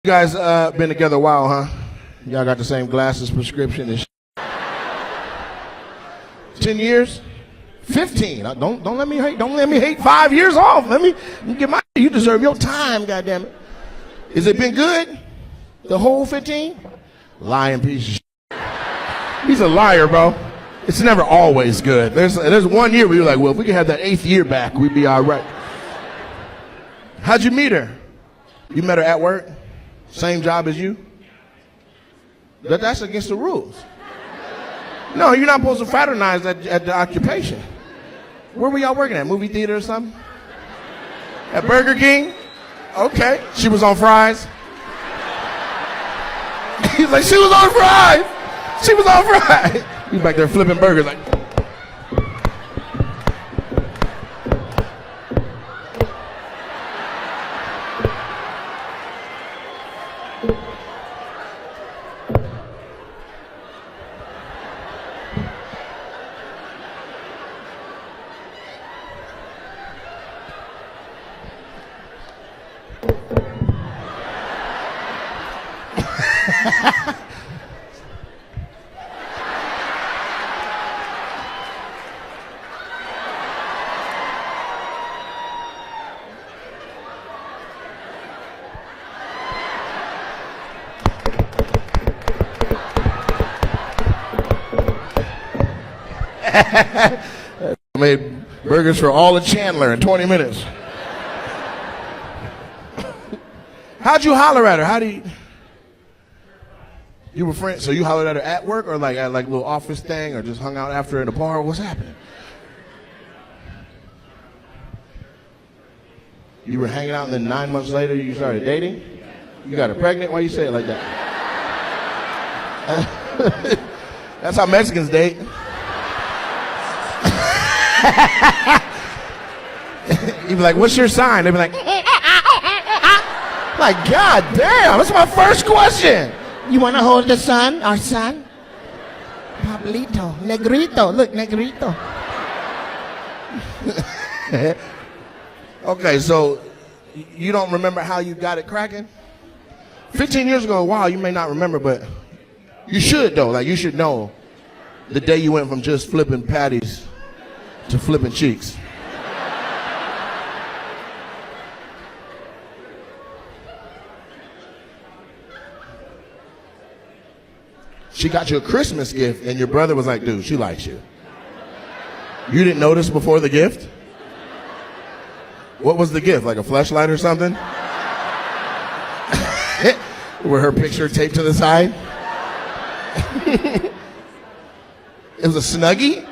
You guys been together a while, huh? Y'all got the same glasses prescription and 10 years? 15. Don't let me hate. Don't let me hate 5 years off. Let me get my. You deserve your time, goddammit. Has it been good? The whole 15? Lying piece of shit. He's a liar, bro. It's never always good. There's 1 year where you're like, well, if we could have that 8th year back, we'd be all right. How'd you meet her? You met her at work? Same job as you? That's against the rules. No, you're not supposed to fraternize at the occupation. Where were y'all working at? Movie theater or something? At Burger King? Okay. She was on fries? He's like, she was on fries! She was on fries! He's back there flipping burgers like... I made burgers for all of Chandler in 20 minutes. How'd you holler at her? You were friends, so you hollered at her at work or like at like a little office thing or just hung out after in a bar? What's happening? You were hanging out and then 9 months later you started dating? You got her pregnant? Why you say it like that? That's how Mexicans date. You'd be like, what's your sign? They'd be like, God damn, that's my first question. You want to hold the son, our son? Pablito, Negrito, look, Negrito. Okay, so you don't remember how you got it cracking? 15 years ago, wow, you may not remember, but you should though. Like you should know the day you went from just flipping patties to flipping cheeks. She got you a Christmas gift and your brother was like, dude, she likes you. You didn't notice before the gift? What was the gift? Like a fleshlight or something? With her picture taped to the side? It was a Snuggie?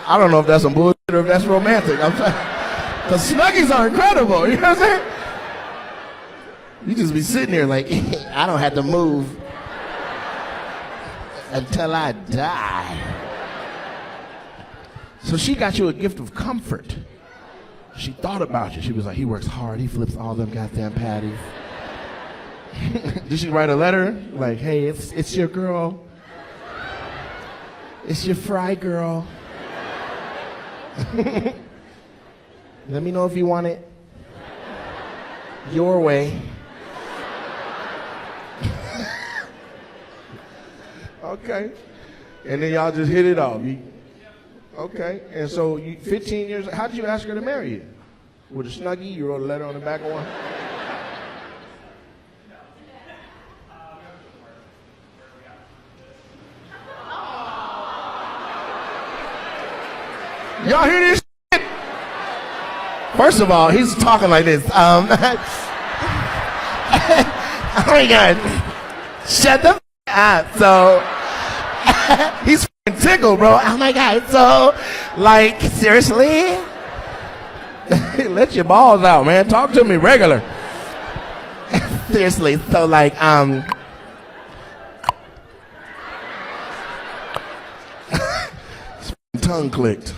I don't know if that's some bullshit or if that's romantic. Because Snuggies are incredible, you know what I'm saying? You just be sitting there like, I don't have to move until I die. So she got you a gift of comfort. She thought about you. She was like, he works hard. He flips all them goddamn patties. Did she write a letter? Like, hey, it's your girl. It's your fry girl. Let me know if you want it your way. Okay. And then y'all just hit it off. Okay. And so 15 years, how did you ask her to marry you? With a Snuggie? You wrote a letter on the back of one? Y'all hear this shit? First of all, he's talking like this. Oh my God. Shut the up. So he's tickled, bro. Oh my God. So, like, seriously? Let your balls out, man. Talk to me regular. Seriously. So, like, tongue clicked.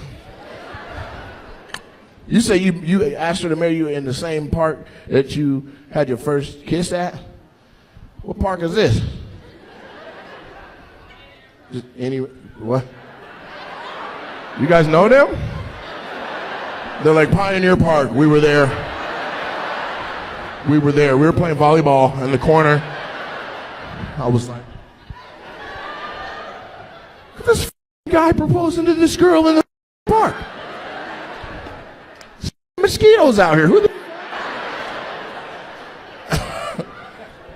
You say you asked her to marry you in the same park that you had your first kiss at? What park is this? Just what? You guys know them? They're like Pioneer Park. We were there. We were there. We were playing volleyball in the corner. I was like, this guy proposing to this girl in the park. Mosquitoes out here. Who the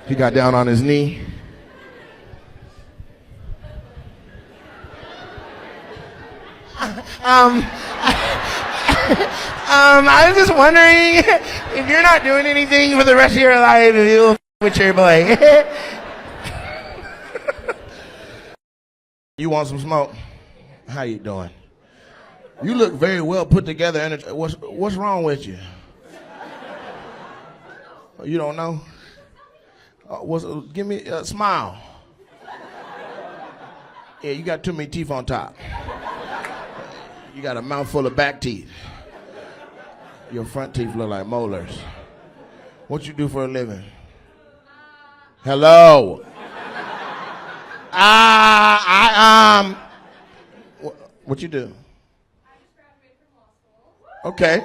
He got down on his knee. I was just wondering if you're not doing anything for the rest of your life, if you'll with your boy. You want some smoke? How you doing? You look very well put together. And what's wrong with you? You don't know? Give me a smile. Yeah, you got too many teeth on top. You got a mouthful of back teeth. Your front teeth look like molars. What you do for a living? Hello. What you do? I just graduated from law school. Okay.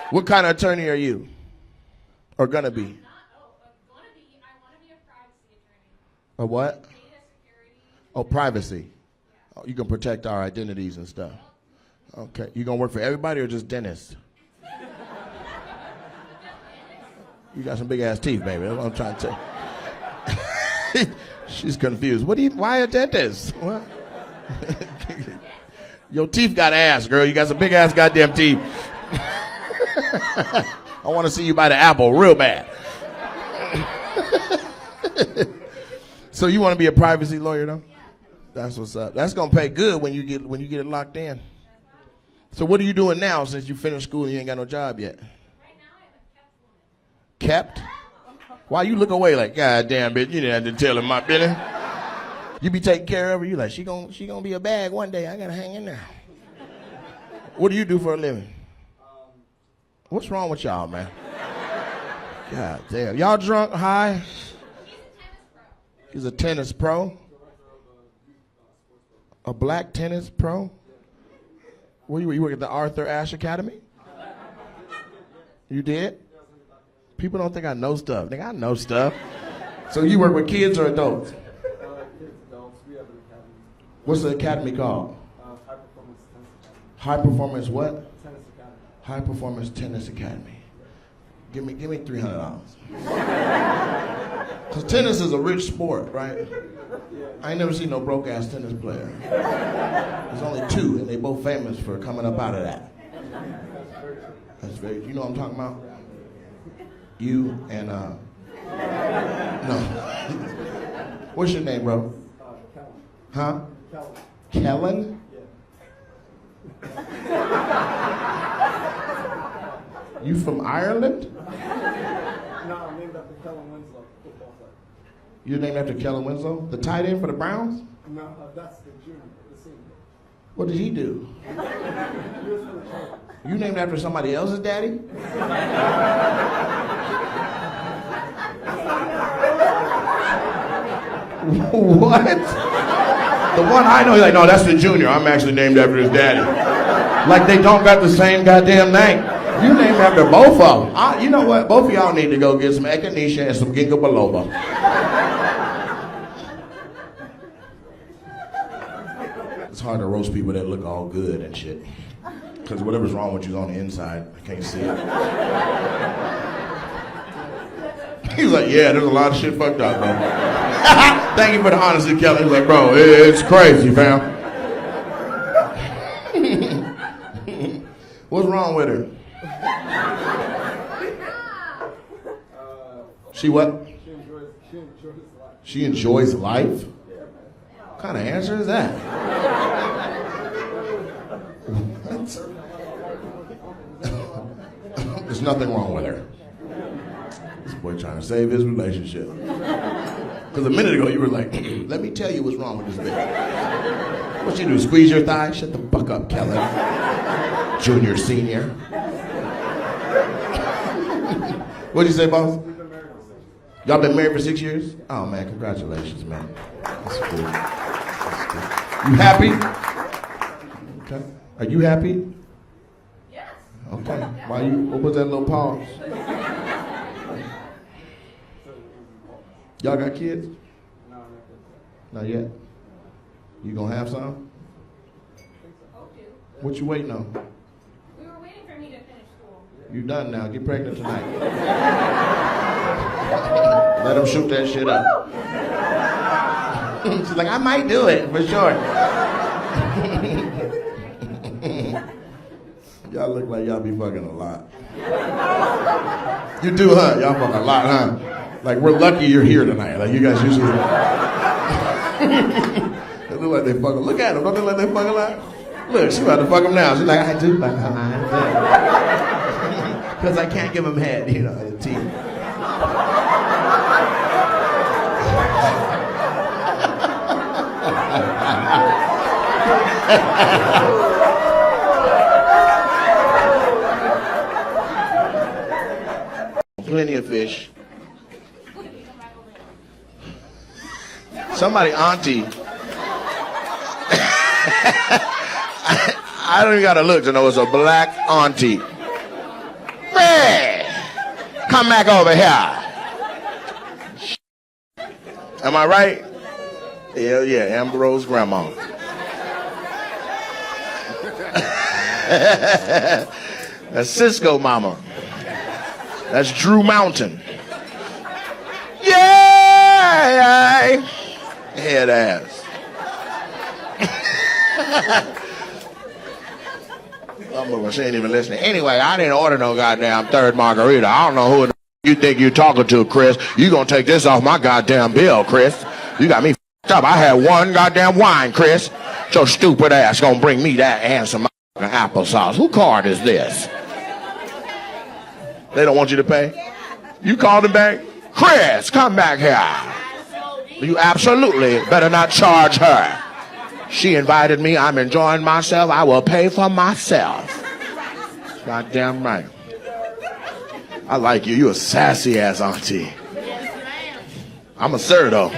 What kind of attorney are you? Or gonna be? I want to be a privacy attorney. A what? Data security. Oh, privacy. Oh, you can protect our identities and stuff. Okay. You gonna work for everybody or just dentists? You got some big ass teeth, baby. That's what I'm trying to say. She's confused. Why a dentist? What? Your teeth got ass, girl. You got some big ass goddamn teeth. I want to see you buy the apple real bad. So you want to be a privacy lawyer, though? That's what's up. That's gonna pay good when you get it locked in. So what are you doing now since you finished school and you ain't got no job yet? Right now I'm a kept woman. Kept? Why you look away like, God damn, bitch, you didn't have to tell him my business. You be taking care of her, you like, she gonna be a bag one day, I gotta hang in there. What do you do for a living? What's wrong with y'all, man? God damn. Y'all drunk, high? He's a tennis pro. He's a tennis pro? A black tennis pro? Where you work at the Arthur Ashe Academy? You did? People don't think I know stuff. Nigga, I know stuff. So you work with kids or adults? Kids, adults, we have an academy. What's the academy called? High Performance Tennis Academy. High Performance what? Tennis Academy. High Performance Tennis Academy. Give me $300. Cause tennis is a rich sport, right? I ain't never seen no broke ass tennis player. There's only 2, and they both famous for coming up out of that. That's very. You know what I'm talking about? You and no. What's your name, bro? Kellen. Huh? Kellen. Kellen? Yeah. You from Ireland? No, I'm named after Kellen Winslow, football player. You're named after Kellen Winslow, the tight end for the Browns? No, that's the junior, the senior. What did he do? He was for the Chargers. You named after somebody else's daddy? What? The one I know, he's like, no, that's the junior. I'm actually named after his daddy. Like they don't got the same goddamn name. You named after both of them. You know what? Both of y'all need to go get some echinacea and some ginkgo biloba. It's hard to roast people that look all good and shit. Because whatever's wrong with you is on the inside. I can't see it. He was like, yeah, there's a lot of shit fucked up, bro. Thank you for the honesty, Kelly. He was like, bro, it's crazy, fam. What's wrong with her? She what? She enjoys life? What kind of answer is that? What? There's nothing wrong with her. This boy trying to save his relationship. Because a minute ago you were like, let me tell you what's wrong with this bitch. What you do, squeeze your thigh? Shut the fuck up, Kelly. Junior, senior. What'd you say, boss? Y'all been married for 6 years? Oh man, congratulations, man. That's cool. That's cool. You happy? Okay. Are you happy? Yes. Okay. What was that little pause? Y'all got kids? No, not good. Not yet. You gonna have some? Hope to. What you waiting on? We were waiting for me to finish school. You done now. Get pregnant tonight. Let them shoot that shit up. She's like, I might do it for sure. Y'all look like y'all be fucking a lot. You do, huh? Y'all fuck a lot, huh? Like, we're lucky you're here tonight. Like, you guys usually... They look like they fucking... Look at them. Don't they look like they fucking a lot? Look, she about to fuck them now. She's like, I do fuck a lot. Because I can't give them head, you know, the teeth. Plenty of fish. Somebody auntie. I don't even gotta look to know it's a black auntie. Hey, come back over here. Am I right? Hell yeah, Ambrose's grandma. That's Cisco mama. That's Drew Mountain. Yeah! Head ass. She ain't even listening. Anyway, I didn't order no goddamn third margarita. I don't know who you think you're talking to, Chris. You gonna take this off my goddamn bill, Chris. You got me f***ed up. I had one goddamn wine, Chris. Your stupid ass gonna bring me that and some applesauce. Who card is this? They don't want you to pay? You called him back? Chris, come back here. You absolutely better not charge her. She invited me. I'm enjoying myself. I will pay for myself. Goddamn right. I like you. You a sassy ass auntie. I'm a sir though.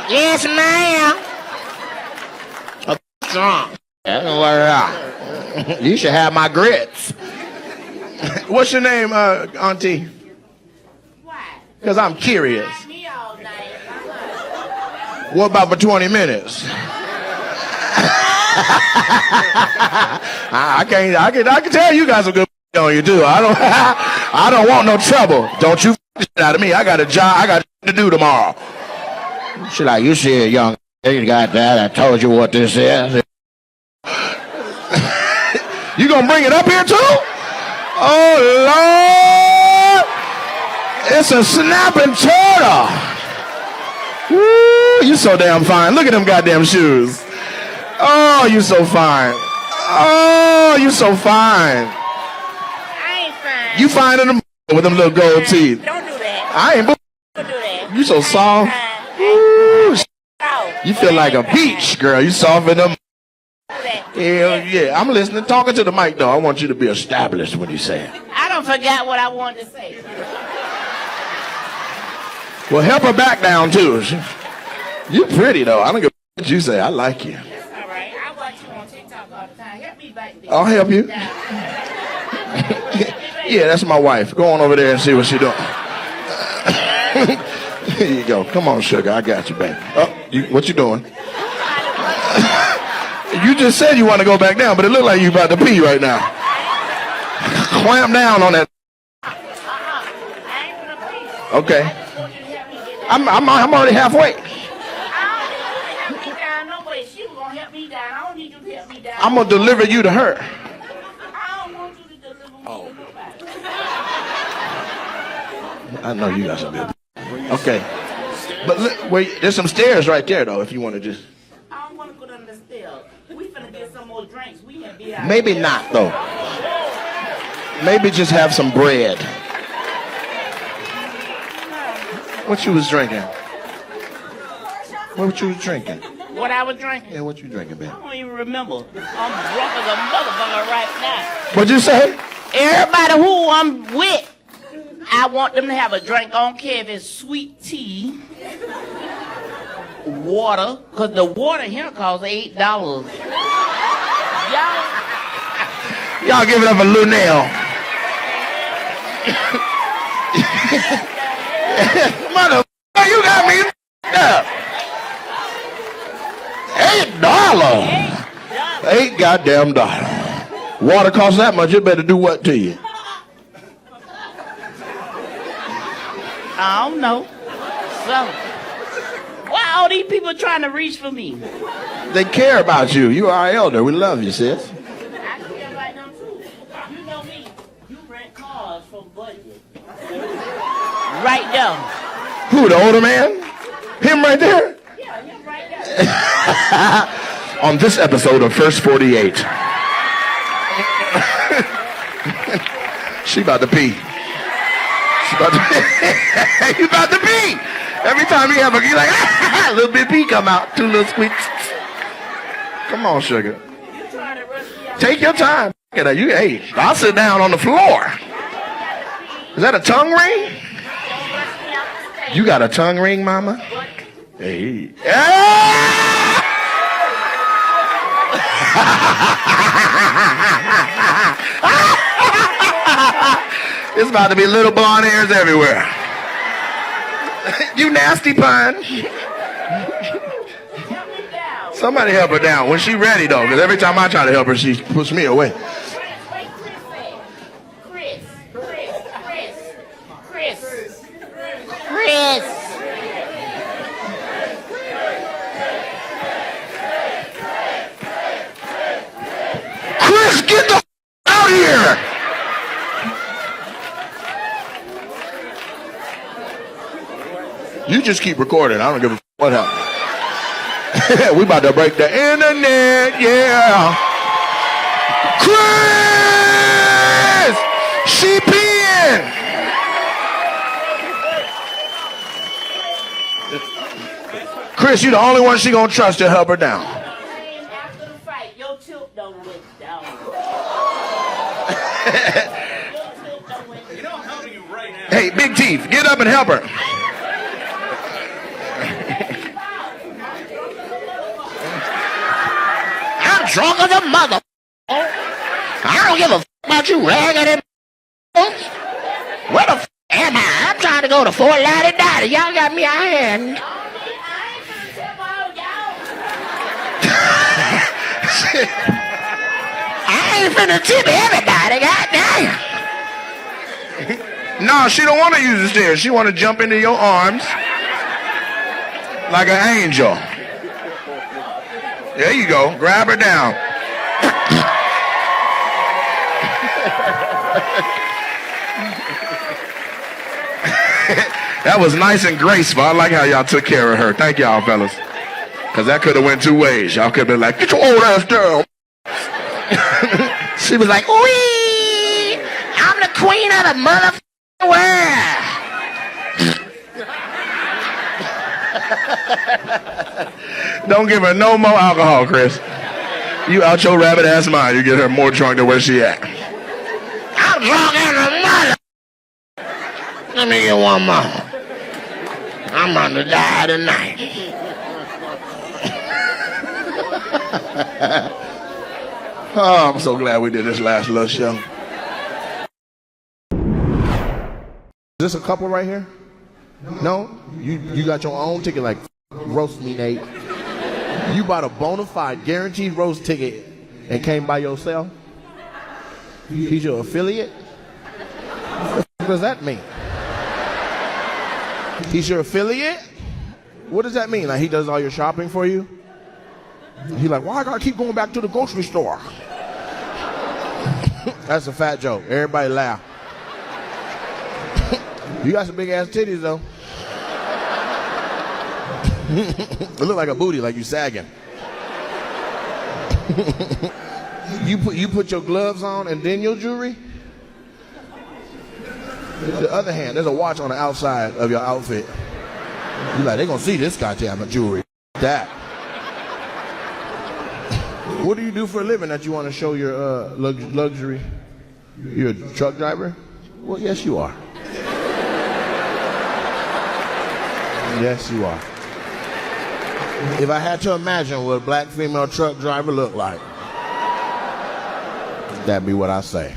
Yes, ma'am. Strong. You should have my grits. What's your name, auntie? Why? Because I'm curious. Me all night. What about for 20 minutes? I can tell you got some good on you too. I don't want no trouble. Don't you shit out of me. I got a job. I got to do tomorrow. She like, you see a young you got that. I told you what this is. You gonna bring it up here too? Oh Lord! It's a snapping turtle. Woo! You so damn fine. Look at them goddamn shoes. Oh, you so fine. Oh, you so fine. I ain't fine. You fine in them with them little gold teeth. Don't do that. I ain't. Don't do that. You so soft. Woo! You feel like a peach, girl. You soft in them. Hell yeah. I'm listening. Talking to the mic though. I want you to be established when you say it. I don't forget what I wanted to say. Well, help her back down too. You pretty though. I don't give a what you say. I like you. All right. I watch you on TikTok all the time. Help me back there. I'll help you. Yeah, that's my wife. Go on over there and see what she's doing. Here you go. Come on, sugar. I got you, baby. Oh, what you doing? You just said you want to go back down, but it looked like you about to pee right now. Clamp down on that. Okay. I'm already halfway. I'm gonna deliver you to her. I know you got some good. Okay. But look, wait, there's some stairs right there though. If you want to just. I don't want to go down the stairs. We finna get some more drinks. We can be out. Maybe not though. Maybe just have some bread. What you was drinking? What you was drinking? What I was drinking? Yeah, what you drinking, baby? I don't even remember. I'm drunk as a motherfucker right now. What'd you say? Everybody who I'm with, I want them to have a drink. I don't care if it's sweet tea, water, because the water here costs $8. Y'all give it up for Lunel. Mother, you got me up. $8. $8 goddamn dollars. Water costs that much, it better do what to you? I don't know. So, why all these people trying to reach for me? They care about you. You are our elder. We love you, sis. I care about them too. You know me. You rent cars from budget. Right there. Who, the older man? Him right there? Yeah, him right there. On this episode of First 48. She about to pee. She about to You about to pee. Every time you have a, you like, a little bit of pee come out. 2 little squeaks. Come on, sugar. You trying to rush me out? Take your time. You, hey, I'll sit down on the floor. Is that a tongue ring? You got a tongue ring, mama? Hey. It's about to be little blonde hairs everywhere. You nasty pun. Somebody help her down when she ready though, because every time I try to help her, she puts me away. Chris, get the out here! You just keep recording. I don't give a what happened. We about to break the internet, yeah. Chris! She peeing! Chris, you the only one she gonna trust to help her down. After the fight, your tilt don't went down. You know I'm helping you right now. Hey, Big Teeth, get up and help her. I'm drunk as a mother. I don't give a about you raggedy. Where the am I? I'm trying to go to Fort Lauderdale. Y'all got me out here. I ain't finna tip everybody, goddamn. No, she don't want to use the stairs. She want to jump into your arms like an angel. There you go. Grab her down. That was nice and graceful. I like how y'all took care of her. Thank y'all, fellas. Because that could have went 2 ways. Y'all could have been like, get your old ass down. She was like, wee! I'm the queen of the motherfucking world. Don't give her no more alcohol, Chris. You out your rabbit ass mind. You get her more drunk than where she at. I'm drunk as a mother. Let me get one more. I'm gonna die tonight. Oh, I'm so glad we did this last little show. Is this a couple right here? No? You got your own ticket like roast me, Nate. You bought a bona fide guaranteed roast ticket and came by yourself? He's your affiliate? What does that mean? He's your affiliate? What does that mean? Like he does all your shopping for you? He's like, why I gotta keep going back to the grocery store? That's a fat joke. Everybody laugh. You got some big ass titties though. It look like a booty, like you sagging. You put your gloves on and then your jewelry? The other hand, there's a watch on the outside of your outfit. You're like, they're gonna see this goddamn jewelry. That. What do you do for a living that you want to show your luxury? You're a truck driver? Well, yes, you are. Yes, you are. If I had to imagine what a black female truck driver looked like, that'd be what I say.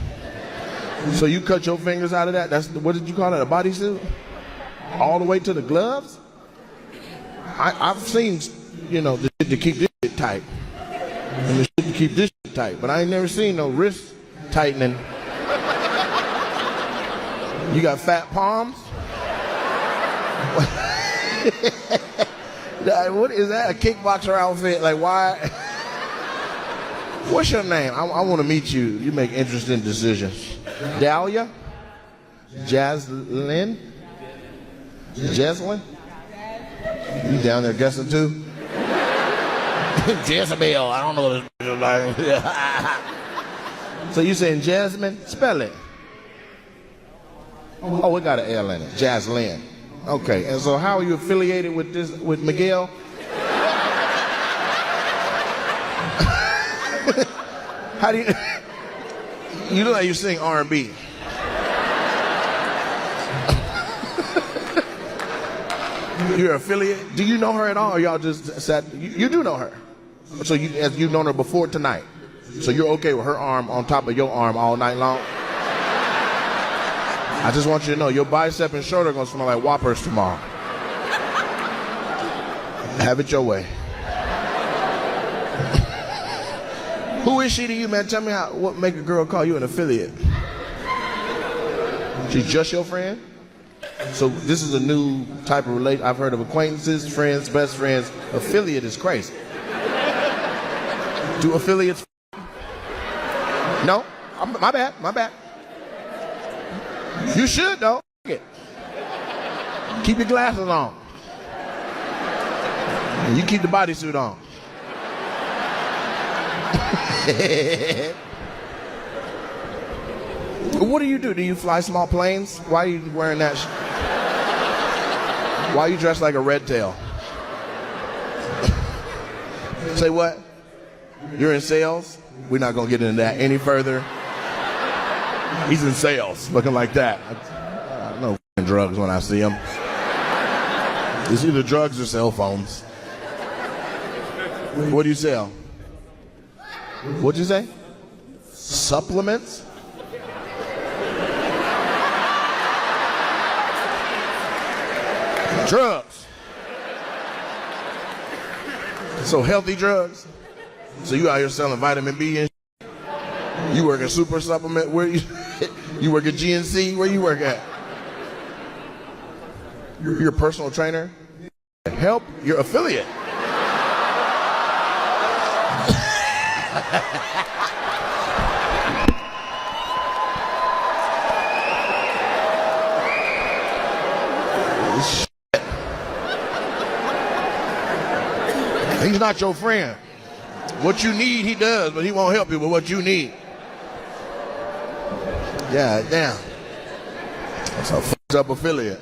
So you cut your fingers out of that? That's what did you call it? A bodysuit? All the way to the gloves? I've seen, the shit to keep this shit tight. And the shit to keep this shit tight. But I ain't never seen no wrist tightening. You got fat palms? What is that? A kickboxer outfit? Like, why? What's your name? I want to meet you. You make interesting decisions. Dahlia? Jaslyn? Jaslyn? You down there guessing too? Jezebel. I don't know what this is like. So you saying Jasmine? Spell it. Oh, we got an L in it. Jaslyn. Okay. And so how are you affiliated with Miguel? How do you? You look like you sing R&B. You're affiliate? Do you know her at all, or y'all just sat? You do know her. So you've known her before tonight. So you're okay with her arm on top of your arm all night long? I just want you to know your bicep and shoulder are gonna smell like Whoppers tomorrow. Have it your way. Who is she to you, man? Tell me what make a girl call you an affiliate? She's just your friend? So this is a new type of relation. I've heard of acquaintances, friends, best friends. Affiliate is crazy. Do affiliates? No? My bad. You should, though. Keep your glasses on. And you keep the bodysuit on. What do you do? Do you fly small planes? Why are you wearing that? Why are you dressed like a red tail? Say what? You're in sales? We're not going to get into that any further. He's in sales, looking like that. I know drugs when I see him. It's either drugs or cell phones. What do you sell? What'd you say? Supplements? Drugs. So healthy drugs? So you out here selling vitamin B and shit? You work at Super Supplement? Where you work at GNC? Where you work at? You're a personal trainer? Help your affiliate. He's not your friend. What you need, he does, but he won't help you with what you need. Yeah, damn. That's a fucked up affiliate.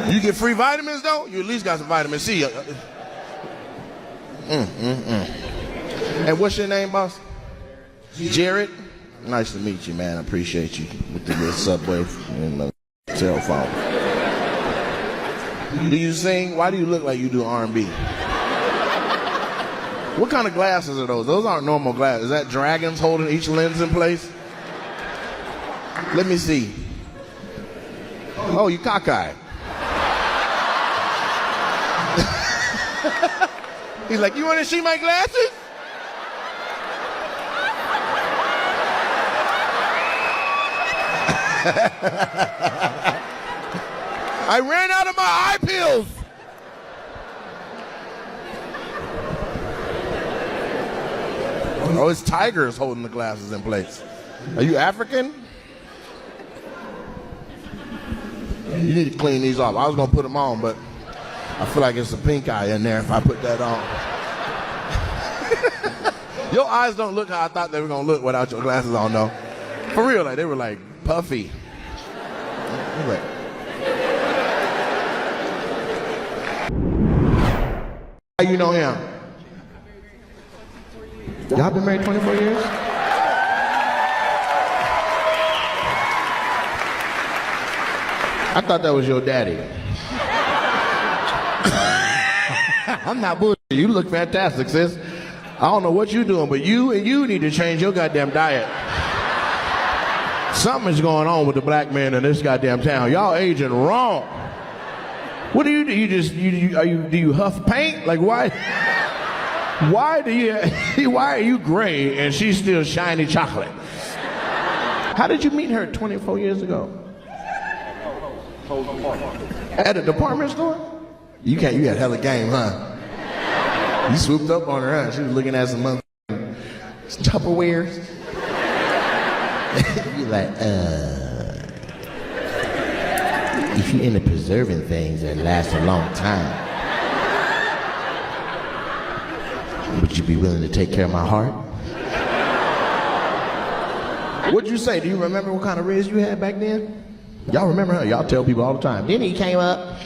You get free vitamins, though? You at least got some vitamin C. And what's your name, boss? Jared? Nice to meet you, man. I appreciate you with the subway and the cell phone. Do you sing? Why do you look like you do R&B? What kind of glasses are those? Those aren't normal glasses. Is that dragons holding each lens in place? Let me see. Oh, you cockeyed. He's like, you want to see my glasses? I ran out of my eye pills. Oh, it's tigers holding the glasses in place. Are you African? You need to clean these off. I was going to put them on, but I feel like it's a pink eye in there if I put that on. Your eyes don't look how I thought they were going to look without your glasses on, though. For real, like they were like puffy. Like, how you know him? Y'all been married 24 years? I thought that was your daddy. I'm not bullshitting. You look fantastic, sis. I don't know what you're doing, but you need to change your goddamn diet. Something's going on with the black man in this goddamn town. Y'all aging wrong. What do? Do you huff paint? Like why? Why are you gray and she's still shiny chocolate? How did you meet her 24 years ago? At a department store? You had hella game, huh? You swooped up on her, huh? She was looking at some Tupperwares. You like, if you're into preserving things that last a long time, would you be willing to take care of my heart? What'd you say? Do you remember what kind of riz you had back then? Y'all remember her? Y'all tell people all the time. Then he came up.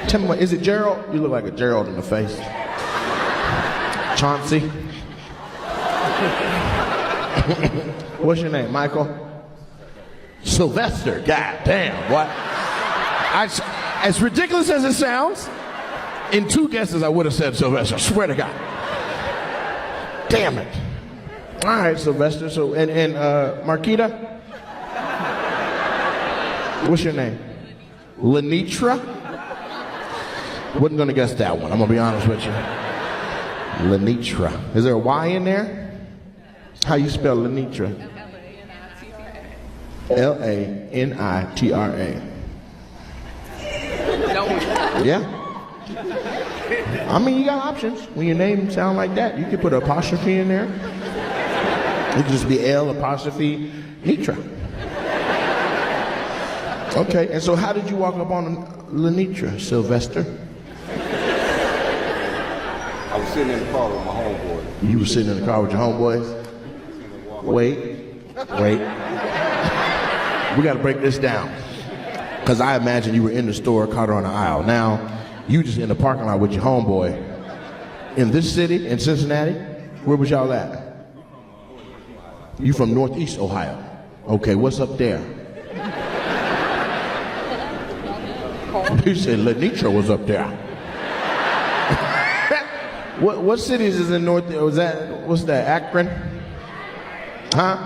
Tell me what, is it Gerald? You look like a Gerald in the face. Chauncey. What's your name, Michael? Sylvester. God damn, what? As ridiculous as it sounds, in 2 guesses I would have said Sylvester. I swear to God. Damn it. All right, Sylvester. So and Marquita. What's your name? Lenitra? Wasn't gonna guess that one. I'm gonna be honest with you. Lenitra. Is there a Y in there? How you spell Lenitra? Lanitra. Yeah. I mean, you got options. When your name sound like that, you could put an apostrophe in there. It could just be L apostrophe Nitra. Okay, and so how did you walk up on Lenitra, Sylvester? I was sitting in the car with my homeboy. You were sitting in the car with your homeboys? Wait. We gotta break this down. Because I imagine you were in the store, caught her on the aisle. Now, you just in the parking lot with your homeboy. In this city, in Cincinnati? Where was y'all at? You from Northeast Ohio. Okay, what's up there? You said Lenitra was up there. What cities is in North? What's that? Akron? Huh?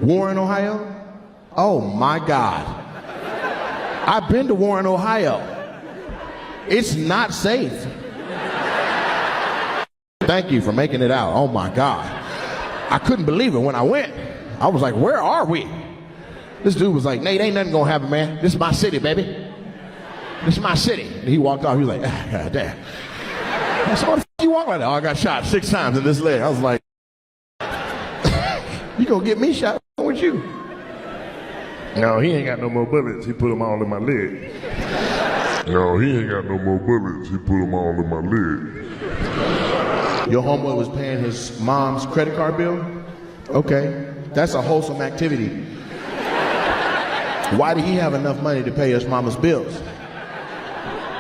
Warren, Ohio? Oh my God! I've been to Warren, Ohio. It's not safe. Thank you for making it out. Oh my God! I couldn't believe it when I went. I was like, "Where are we?" This dude was like, "Nate, ain't nothing gonna happen, man. This is my city, baby. This is my city." And he walked off. He was like, God damn. I said, "What the f*** you walk like that?" Oh, I got shot 6 times in this leg. I was like, you gonna get me shot? What's with you? No, he ain't got no more bullets. He put them all in my leg. No, he ain't got no more bullets. He put them all in my leg. Your homeboy was paying his mom's credit card bill? Okay, that's a wholesome activity. Why did he have enough money to pay his mama's bills?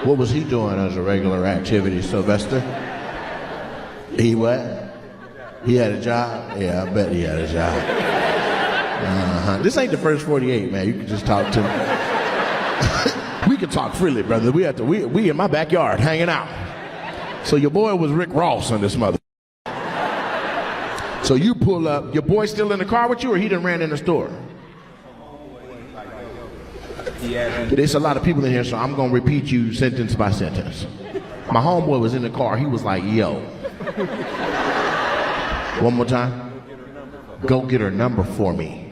What was he doing as a regular activity, Sylvester? He what? He had a job? Yeah, I bet he had a job. This ain't the first 48, man. You can just talk to me. We can talk freely, brother. We in my backyard hanging out. So your boy was Rick Ross on this mother. So you pull up, your boy still in the car with you, or he done ran in the store? There's a lot of people in here, so I'm gonna repeat you sentence by sentence. My homeboy was in the car, he was like, yo. One more time. Go get her number for me.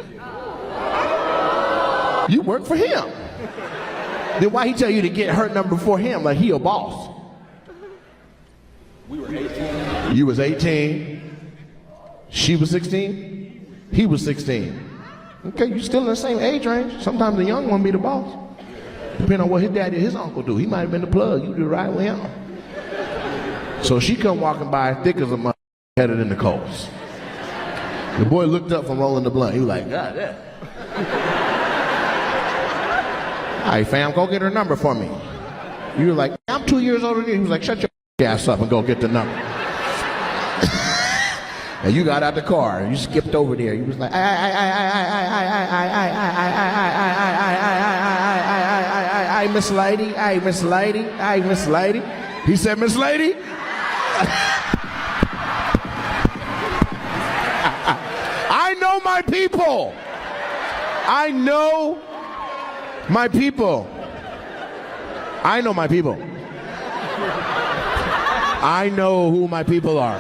You work for him. Then why he tell you to get her number for him like he a boss? We were 18. You was 18. She was 16. He was 16. Okay, you still in the same age range. Sometimes the young one be the boss. Depending on what his daddy or his uncle do. He might have been the plug. You do right with him. So she come walking by thick as a mother, headed in the coals. The boy looked up from rolling the blunt. He was like, God damn. All right, fam, go get her number for me. You were like, I'm 2 years older than you. He was like, shut your ass up and go get the number. And you got out the car and you skipped over there. You was like, I Miss Lady, I Miss Lady, I Miss Lady. He said, Miss Lady. I know my people. I know my people. I know my people. I know who my people are.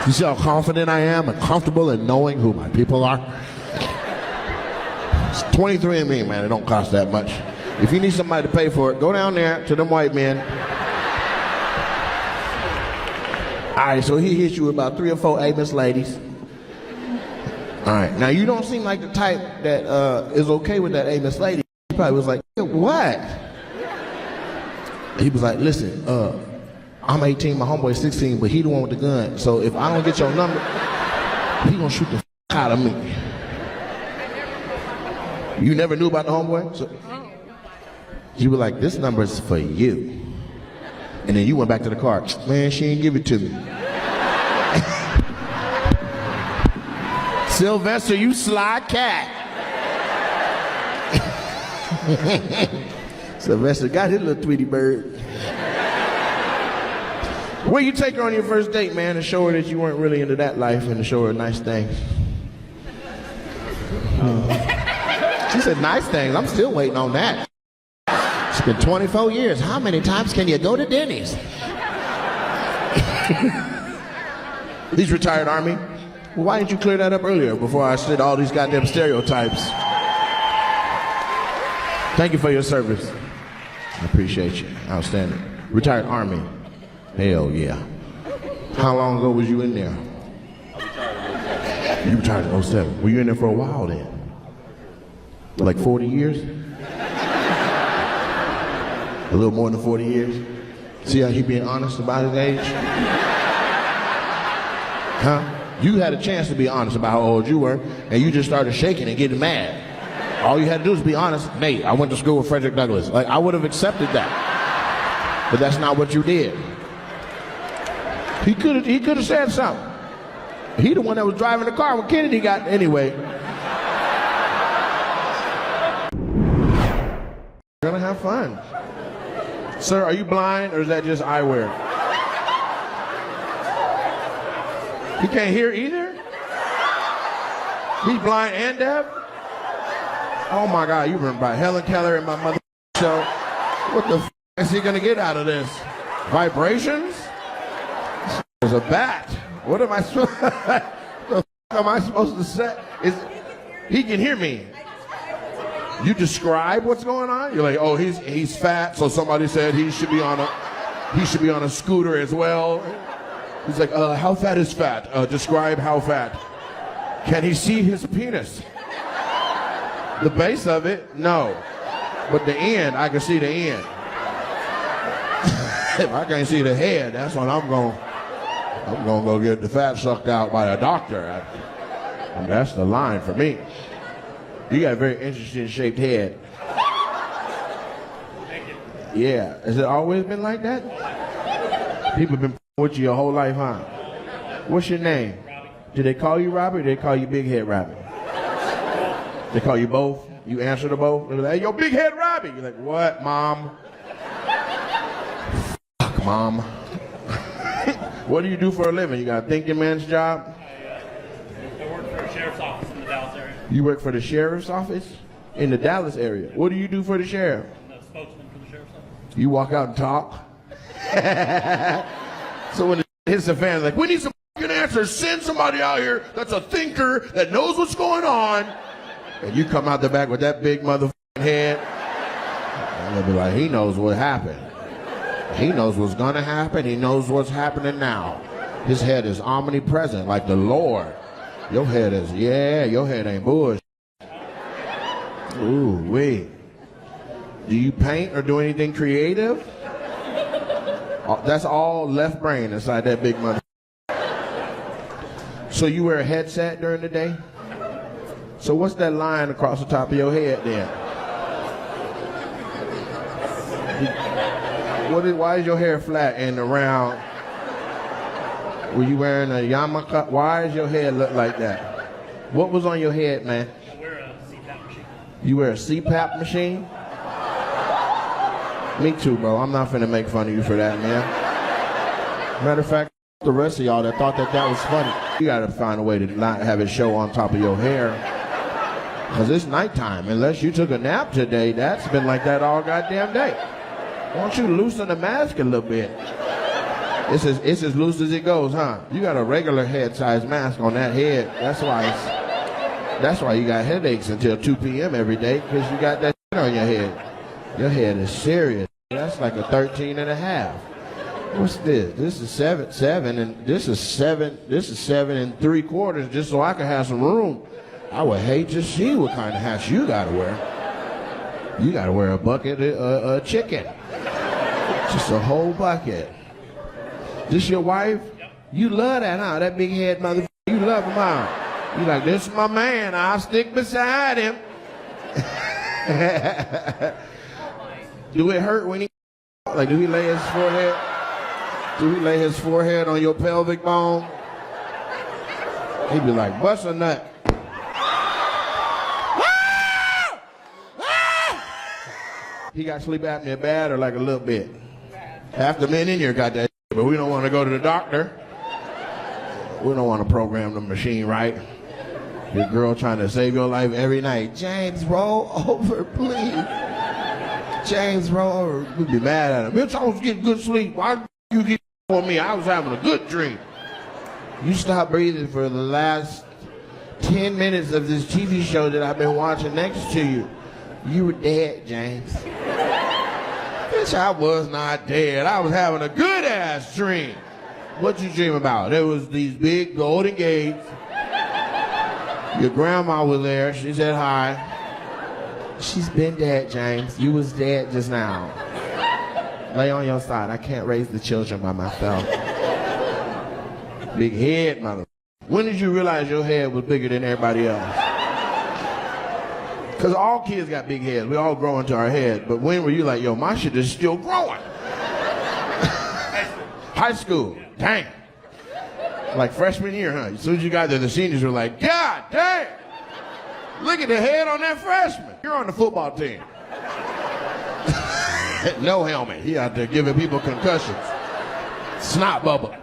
You see how confident I am and comfortable in knowing who my people are? It's 23andMe, man. It don't cost that much. If you need somebody to pay for it, go down there to them white men. All right, so he hits you with about 3 or 4 Amos ladies. All right, now you don't seem like the type that is okay with that Amos lady. He probably was like, what? He was like, listen, I'm 18, my homeboy's 16, but he the one with the gun. So if I don't get your number, he gonna shoot the f out of me. You never knew about the homeboy? So you were like, this number is for you. And then you went back to the car. Man, she ain't give it to me. Sylvester, you sly cat. Sylvester got his little Tweety bird. Where you take her on your first date, man, to show her that you weren't really into that life and to show her nice things? She said nice things. I'm still waiting on that. It's been 24 years. How many times can you go to Denny's? He's retired Army. Well, why didn't you clear that up earlier before I said all these goddamn stereotypes? Thank you for your service. I appreciate you. Outstanding. Retired Army. Hell yeah. How long ago was you in there? You retired in 07. Were you in there for a while then? Like 40 years? A little more than 40 years? See how he being honest about his age? Huh? You had a chance to be honest about how old you were, and you just started shaking and getting mad. All you had to do was be honest. Nate, I went to school with Frederick Douglass. Like, I would have accepted that. But that's not what you did. He could have said something. He the one that was driving the car when Kennedy got, anyway. We're gonna have fun. Sir, are you blind or is that just eyewear? He can't hear either? He's blind and deaf? Oh my God, you remember by Helen Keller and my mother show. What the f is he gonna get out of this? Vibrations? There's a bat. What am I supposed the f am I supposed to say? He can hear me. You describe what's going on? You're like, oh, he's fat, so somebody said he should be on a scooter as well. He's like, how fat is fat? Describe how fat. Can he see his penis? The base of it, no. But the end, I can see the end. If I can't see the head, that's when I'm gonna go get the fat sucked out by a doctor. And that's the line for me. You got a very interesting shaped head. Yeah, has it always been like that? People have been with you your whole life, huh? What's your name? Robbie. Did they call you Robbie or did they call you Big Head Robbie? They call you both? You answer to both? They're like, hey, yo, Big Head Robbie. You're like, what, Mom? Fuck, Mom. What do you do for a living? You got a thinking man's job? I work for a sheriff's office in the Dallas area. You work for the sheriff's office? In the Dallas area. What do you do for the sheriff? I'm the spokesman for the sheriff's office. You walk out and talk? So when it hits the fan, like, we need some fucking answers. Send somebody out here that's a thinker, that knows what's going on. And you come out the back with that big motherfucking head. And they'll be like, he knows what happened. He knows what's gonna happen. He knows what's happening now. His head is omnipresent, like the Lord. Your head is, yeah, your head ain't bullshit. Ooh, wait. Do you paint or do anything creative? That's all left brain inside that big mother. So you wear a headset during the day? So what's that line across the top of your head then? Why is your hair flat and around? Were you wearing a yarmulke? Why does your hair look like that? What was on your head, man? I wear a CPAP machine. You wear a CPAP machine? Me too, bro. I'm not finna make fun of you for that, man. Matter of fact, the rest of y'all that thought that was funny, you gotta find a way to not have it show on top of your hair. Because it's nighttime. Unless you took a nap today, that's been like that all goddamn day. Why don't you loosen the mask a little bit? It's as loose as it goes, huh? You got a regular head-sized mask on that head. That's why you got headaches until 2 p.m. every day, because you got that shit on your head. Your head is serious. That's like a 13 and a half. What's this? This is seven, and this is 7 3/4, just so I can have some room. I would hate to see what kind of hats you gotta wear. You gotta wear a bucket of chicken. Just a whole bucket. This your wife? Yep. You love that, huh? That big head motherfucker. You love him, huh? You like, this is my man. I'll stick beside him. Do it hurt when he, like, do he lay his forehead? Do he lay his forehead on your pelvic bone? He'd be like, bust a nut. He got sleep apnea bad or like a little bit? Half the men in here got that, but we don't want to go to the doctor. We don't want to program the machine right. Your girl trying to save your life every night. James, roll over, please. James, roll over. We'd be mad at him. Bitch, I was getting good sleep. Why you get on me? I was having a good dream. You stopped breathing for the last 10 minutes of this TV show that I've been watching next to you. You were dead, James. Bitch, I was not dead. I was having a good-ass dream. What you dream about? There was these big golden gates. Your grandma was there. She said hi. She's been dead, James. You was dead just now. Lay on your side. I can't raise the children by myself. Big head, mother. When did you realize your head was bigger than everybody else? Because all kids got big heads. We all grow into our head. But when were you like, yo, my shit is still growing? High school. Dang. Like freshman year, huh? As soon as you got there, the seniors were like, God damn. Look at the head on that freshman. You're on the football team. No helmet. He out there giving people concussions. Snot bubble.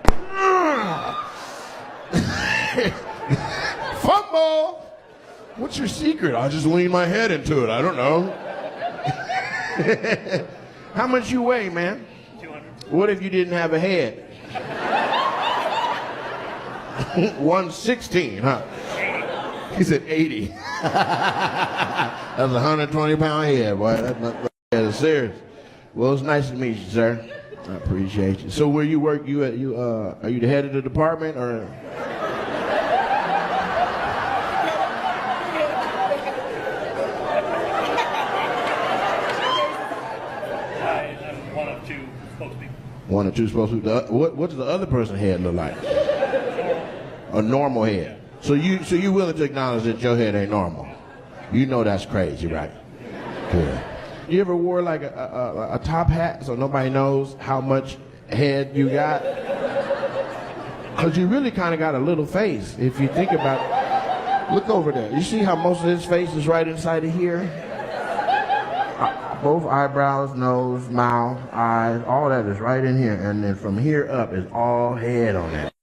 Fumble. What's your secret? I just lean my head into it. I don't know. How much you weigh, man? 200. What if you didn't have a head? 116, huh? 80. He said 80. That's a 120-pound head, boy. That is serious. Well, it's nice to meet you, sir. I appreciate you. So where you work, are you the head of the department, or? I'm one of two spokespeople. One or two supposed to. What does the other person's head look like? A normal head. So you willing to acknowledge that your head ain't normal? You know that's crazy, right? Good. You ever wore like a top hat so nobody knows how much head you got? Because you really kind of got a little face if you think about it. Look over there. You see how most of his face is right inside of here? Both eyebrows, nose, mouth, eyes, all that is right in here. And then from here up is all head on that.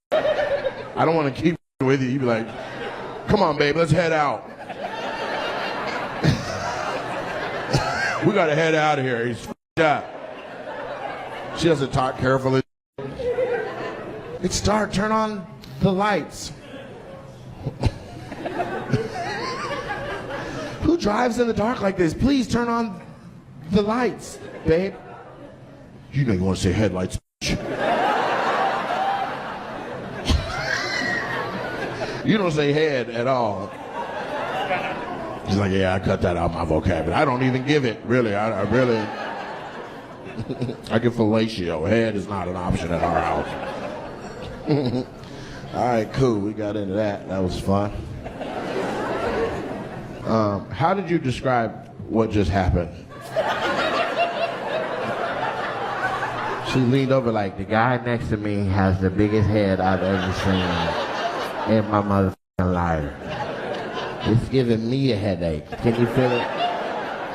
I don't want to keep with you. You be like, come on, babe, let's head out. We got to head out of here. He's f***ed up. She doesn't talk carefully. It's dark. Turn on the lights. Who drives in the dark like this? Please turn on the lights, babe. You know you want to say headlights. You don't say head at all. He's like, yeah, I cut that out of my vocabulary. I don't even give it, really. I really. I give fellatio. Head is not an option at our house. All right, cool. We got into that. That was fun. How did you describe what just happened? She leaned over like, the guy next to me has the biggest head I've ever seen in my motherfucking life. It's giving me a headache. Can you feel it?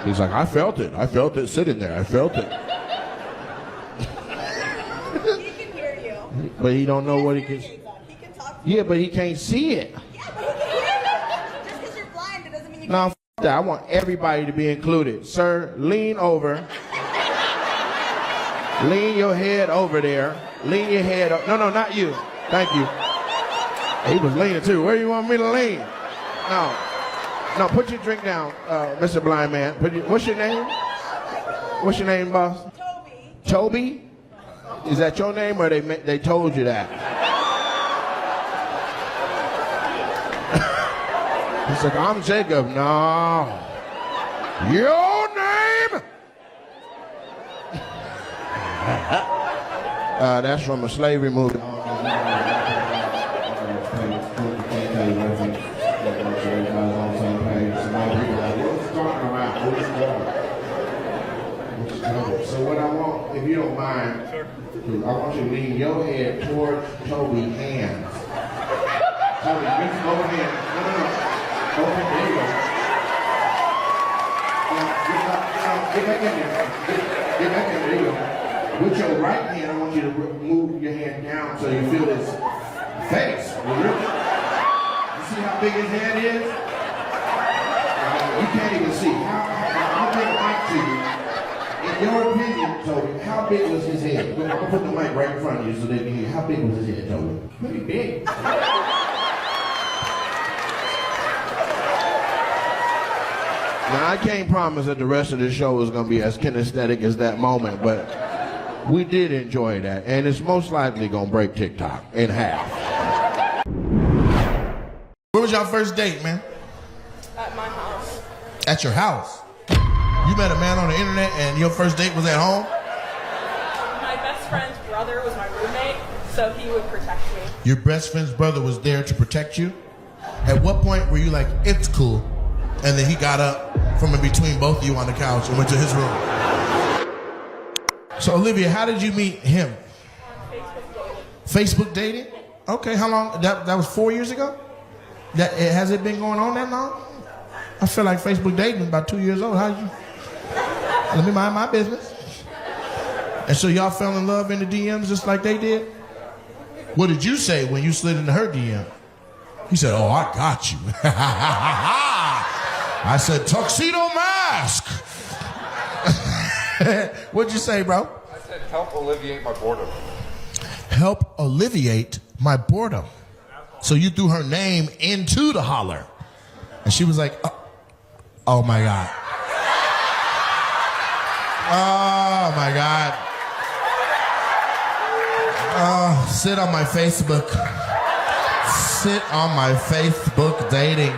He's like, I felt it. I felt it sitting there. I felt it. He can hear you. But he don't know what he can. He can talk. Yeah, but he can't see it. Yeah, but he can hear you. Just because you're blind, it doesn't mean you No, can't. that. I want everybody to be included. Sir, lean over. Lean your head over there. Lean your head up. No, not you. Thank you. He was leaning too. Where you want me to lean? No, put your drink down, Mr. Blind Man. What's your name? What's your name, boss? Toby. Toby? Is that your name or they told you that? He's like, I'm Jacob. No. Your name? That's from a slavery movie. So what I want, if you don't mind, I want you to lean your head towards Toby's hands. Toby, reach both hands. No. Open, there you go. Get back in there. Get back in there, you go. With your right hand, I want you to move your hand down so you feel his face. You see how big his head is? You can't even see. I'll take a mic to you. In your opinion, Toby, how big was his head? I'm going to put the mic right in front of you so they can hear. How big was his head, Toby? Pretty big. Now, I can't promise that the rest of the show is going to be as kinesthetic as that moment, but we did enjoy that, and it's most likely going to break TikTok in half. Where was your first date, man? At my house. At your house? You met a man on the internet and your first date was at home? My best friend's brother was my roommate, so he would protect me. Your best friend's brother was there to protect you? At what point were you like, it's cool, and then he got up from in between both of you on the couch and went to his room? So Olivia, how did you meet him? On Facebook dating? Okay, how long? That was 4 years ago? Has it been going on that long? I feel like Facebook dating was about 2 years old. Let me mind my business. And so y'all fell in love in the DMs just like they did? What did you say when you slid into her DM? He said, oh, I got you. I said, tuxedo mask. What'd you say, bro? I said, help alleviate my boredom. Help alleviate my boredom. So you threw her name into the holler. And she was like, oh my God. Oh my God. Oh, sit on my Facebook. Sit on my Facebook dating.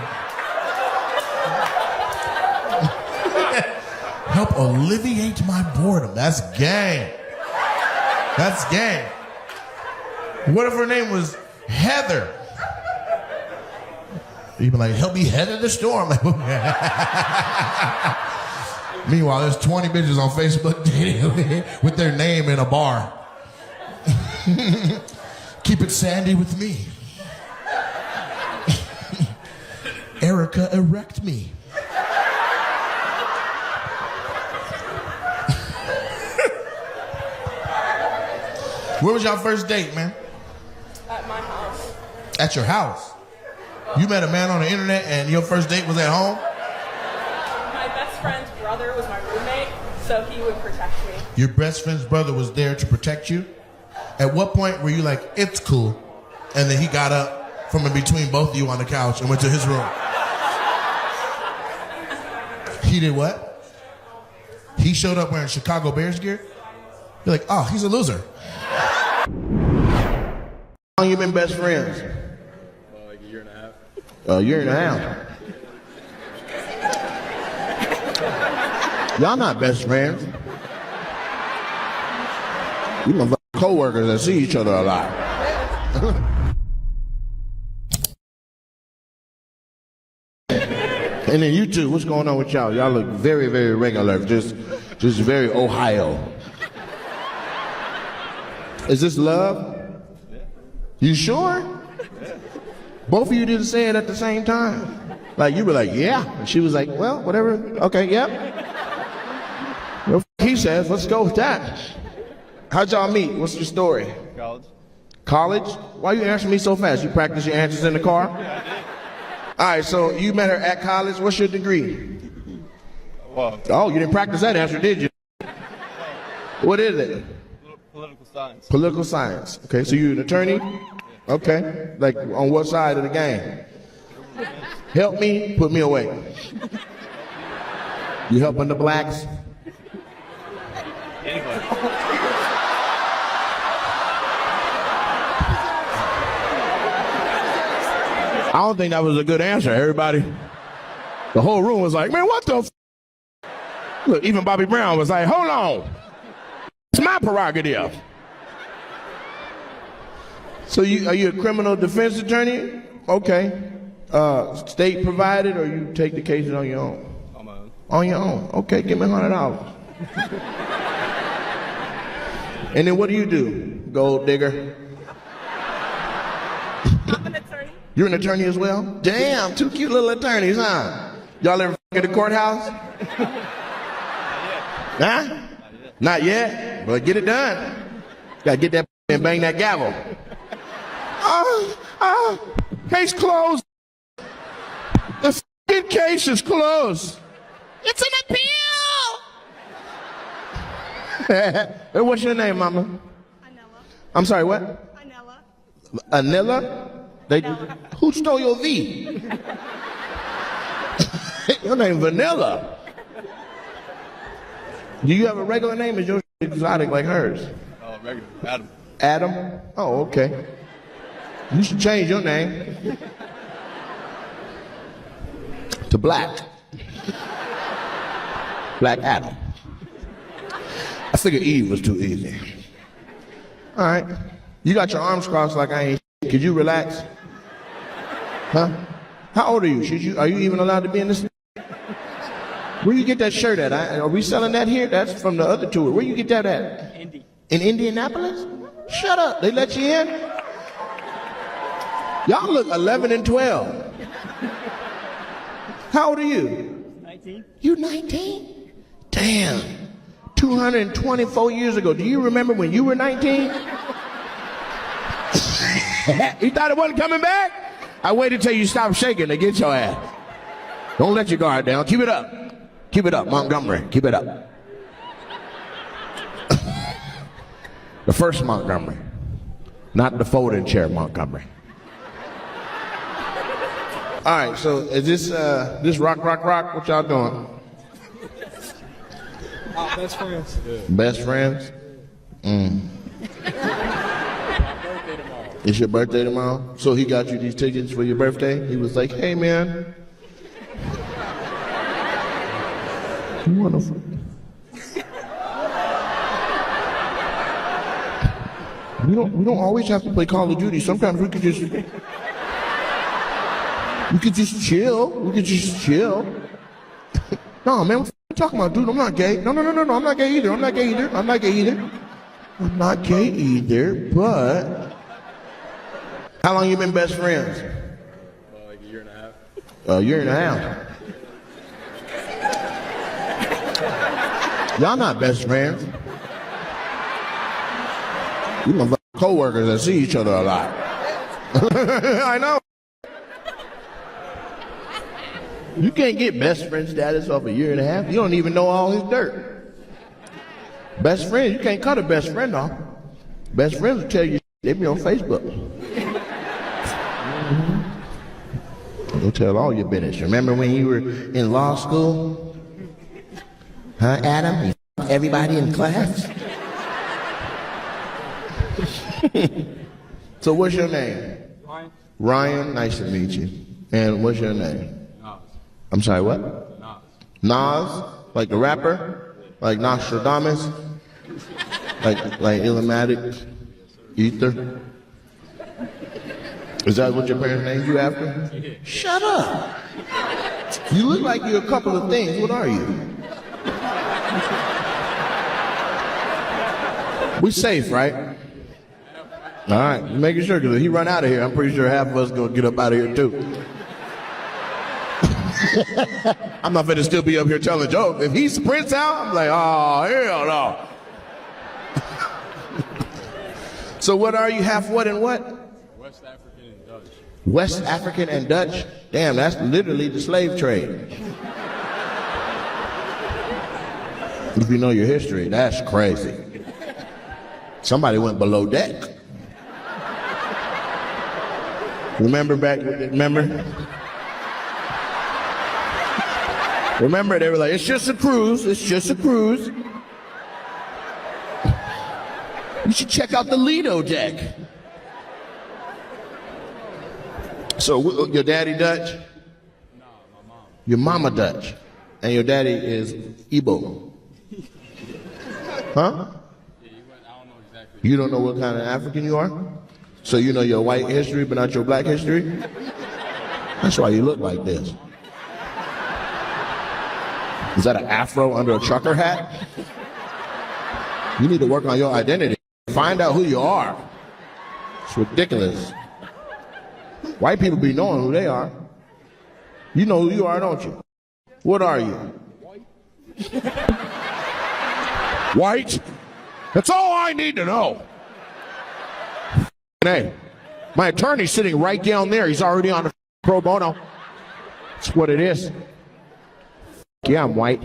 Help alleviate my boredom. That's gang. That's gang. What if her name was Heather? You'd be like, help me heather the storm. Meanwhile, there's 20 bitches on Facebook dating with their name in a bar. Keep it sandy with me. Erica, erect me. Where was your first date, man? At my house. At your house? You met a man on the internet and your first date was at home? My best friend's brother was my roommate, so he would protect me. Your best friend's brother was there to protect you? At what point were you like, it's cool, and then he got up from in between both of you on the couch and went to his room? He did what? He showed up wearing Chicago Bears gear? You're like, oh, he's a loser. How long you been best friends? Like a year and a half. A year and a half. Y'all not best friends. You motherfucking co-workers that see each other a lot. And then you two, what's going on with y'all? Y'all look very, very regular, just very Ohio. Is this love? You sure? Both of you didn't say it at the same time. Like, you were like, yeah. And she was like, well, whatever. Okay, yep. Well, he says, let's go with that. How'd y'all meet? What's your story? College. College? Why you answering me so fast? You practice your answers in the car? All right, so you met her at college. What's your degree? Well, Oh, you didn't practice that answer, did you? What is it? political science. Political science. Okay, so you're an attorney? Okay. Like on what side of the game? Help me, put me away. You helping the blacks? Anybody. I don't think that was a good answer, everybody. The whole room was like, man, what the f? Look, even Bobby Brown was like, hold on. It's my prerogative. So are you a criminal defense attorney? Okay. State provided, or you take the cases on your own? On my own. On your own. Okay, give me $100. And then what do you do, gold digger? I'm an attorney. You're an attorney as well? Damn, two cute little attorneys, huh? Y'all ever at the courthouse? Huh? Not yet, but get it done. Gotta get that and bang that gavel. Case closed. The f***ing case is closed. It's an appeal. Hey, what's your name, mama? Anella. I'm sorry, what? Anella. Anilla? Who stole your V? Your name Vanilla. Do you have a regular name? Is yours exotic like hers? Oh, regular. Adam. Adam? Oh, okay. You should change your name to Black. Black Adam. I figured Eve was too easy. All right. You got your arms crossed like I ain't. Could you relax? Huh? How old are you? Are you even allowed to be in this? Where you get that shirt at? Are we selling that here? That's from the other tour. Where you get that at? Indy. In Indianapolis? Shut up. They let you in? Y'all look 11 and 12. How old are you? 19. You 19? Damn. 224 years ago. Do you remember when you were 19? You thought it wasn't coming back? I waited till you stopped shaking to get your ass. Don't let your guard down. Keep it up. Keep it up, Montgomery. Keep it up. The first Montgomery. Not the folding chair Montgomery. All right, so is this rock? What y'all doing? Best friends. Best friends? It's your birthday tomorrow? So he got you these tickets for your birthday? He was like, hey man. You wanna We don't always have to play Call of Duty. Sometimes we could just chill. We could just chill. No, man, what you talking about, dude? I'm not gay. No, I'm not gay either. I'm not gay either, but... How long you been best friends? Like a year and a half. A year and a half. Y'all not best friends. You motherfucking co-workers that see each other a lot. I know. You can't get best friend status off a year and a half. You don't even know all his dirt. Best friends, you can't cut a best friend off. Best friends will tell you they be on Facebook. They'll tell all your business. Remember when you were in law school? Huh, Adam? You f***ed everybody in class? So what's your name? Ryan. Ryan, nice to meet you. And what's your name? Nas. I'm sorry, what? Nas. Nas? Like the rapper? Like Nostradamus? Like Illumatic? Ether? Is that what your parents named you after? Yeah. Shut up! You look like you're a couple of things. What are you? We safe, right? All right, making sure, because if he run out of here, I'm pretty sure half of us gonna get up out of here too. I'm not gonna still be up here telling jokes. If he sprints out, I'm like, oh, hell no. So what are you, half what and what? West African and Dutch. West African and Dutch? Damn, that's literally the slave trade. If you know your history, that's crazy. Somebody went below deck. Remember, they were like, it's just a cruise, it's just a cruise. You should check out the Lido deck. So, your daddy Dutch? No, my mom. Your mama Dutch. And your daddy is Igbo. Huh? Yeah, I don't know exactly. You don't know what kind of African you are? So you know your white history, but not your black history? That's why you look like this. Is that an afro under a trucker hat? You need to work on your identity. Find out who you are. It's ridiculous. White people be knowing who they are. You know who you are, don't you? What are you? White? That's all I need to know. Hey, my attorney's sitting right down there. He's already on the pro bono. That's what it is. Yeah, I'm white.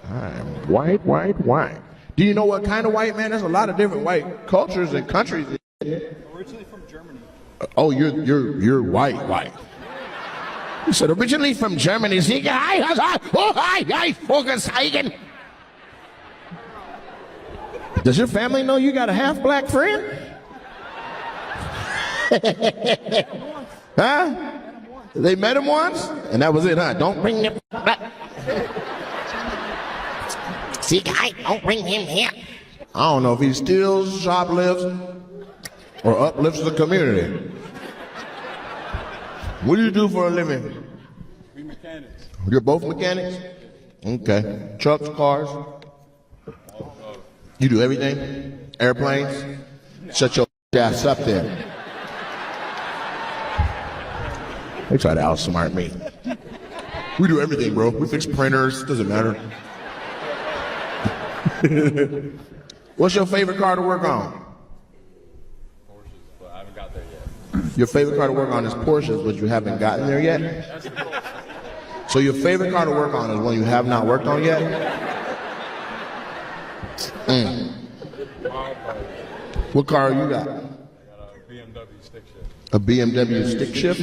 I'm white. Do you know what kind of white, man? There's a lot of different white cultures and countries. Originally from Germany. Oh, you're white. You said originally from Germany. Does your family know you got a half black friend? Huh? They met him once, and that was it, huh? Don't bring him back. See, guy, don't bring him here. I don't know if he steals, shoplifts, or uplifts the community. What do you do for a living? We mechanics. You're both mechanics? Okay. Trucks, cars? You do everything? Airplanes? Shut your ass up there. They try to outsmart me. We do everything, bro. We fix printers. Doesn't matter. What's your favorite car to work on? Porsches, but I haven't got there yet. Your favorite car to work on is Porsches, but you haven't gotten there yet? So your favorite car to work on is one you have not worked on yet? What car you got? I got a BMW stick shift. A BMW stick shift?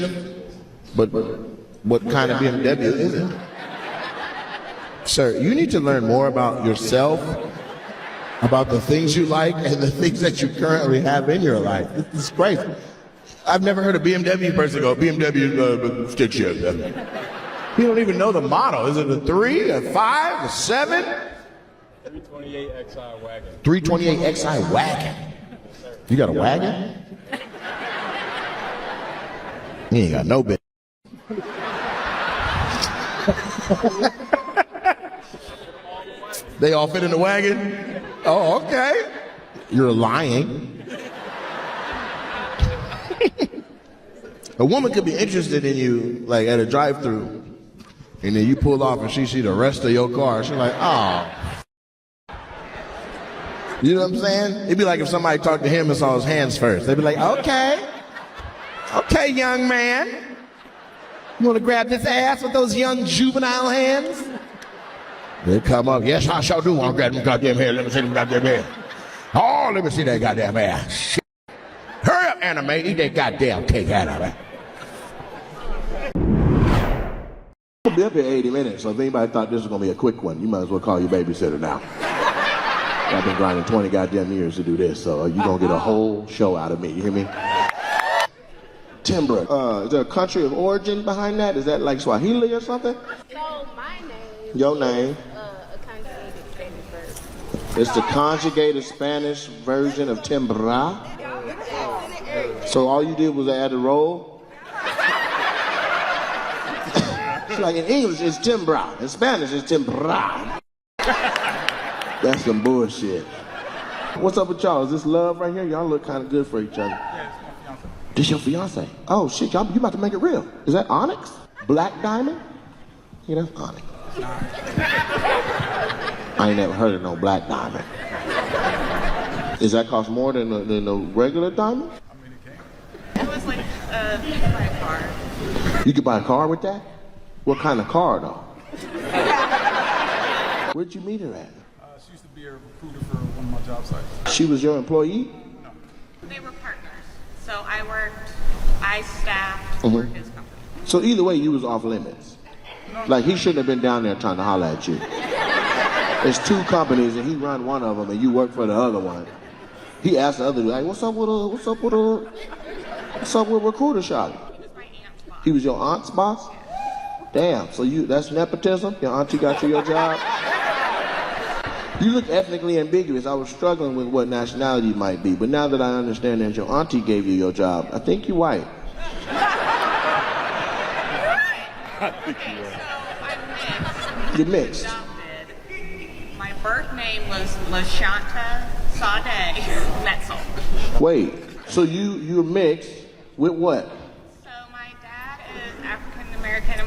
But what kind of BMW is it? Sir, you need to learn more about yourself, about the things you like and the things that you currently have in your life. This is crazy. I've never heard a BMW person go, BMW stick shift. You don't even know the model. Is it a 3, a 5, a 7? 328 XI wagon. 328 XI wagon. You got a wagon? You ain't got no bit. They all fit in the wagon? Oh, okay. You're lying. A woman could be interested in you, like at a drive-thru, and then you pull off and she see the rest of your car. She's like, oh. You know what I'm saying? It'd be like if somebody talked to him and saw his hands first. They'd be like, okay, young man. You want to grab this ass with those young juvenile hands? They come up, yes, I sure do want to grab them goddamn hands. Let me see them goddamn hands. Oh, let me see that goddamn ass. Shit. Hurry up, anime, eat that goddamn cake out of it. We'll be up here 80 minutes, so if anybody thought this was going to be a quick one, you might as well call your babysitter now. I've been grinding 20 goddamn years to do this, so you're going to get a whole show out of me, you hear me? Timbre, is there a country of origin behind that? Is that like Swahili or something? So my name. Your name? A conjugated Spanish verb. It's the conjugated Spanish version of Timbre. So all you did was add a roll? It's like in English it's Timbre. In Spanish it's Timbre. That's some bullshit. What's up with y'all? Is this love right here? Y'all look kind of good for each other. Yeah, it's my fiance. This your fiance? Oh shit, y'all, you about to make it real. Is that onyx? Black diamond? Yeah, that's onyx. I ain't never heard of no black diamond. Does that cost more than a regular diamond? It was like You can buy a car. You could buy a car with that? What kind of car, though? Where'd you meet her at? She used to be a recruiter for one of my job sites. She was your employee? They were partners. So I staffed for his company. So either way, you was off limits. Like, he shouldn't have been down there trying to holler at you. There's two companies, and he run one of them, and you work for the other one. He asked the other dude, like, what's up with recruiter Charlie? He was my aunt's boss. He was your aunt's boss? Damn, so that's nepotism? Your auntie got you your job? You look ethnically ambiguous. I was struggling with what nationality you might be, but now that I understand that your auntie gave you your job, I think you're white. I think you are. So I'm mixed. You're mixed. Adopted. My birth name was LaShanta Sade Metzel. Wait, so you're mixed with what? So my dad is African American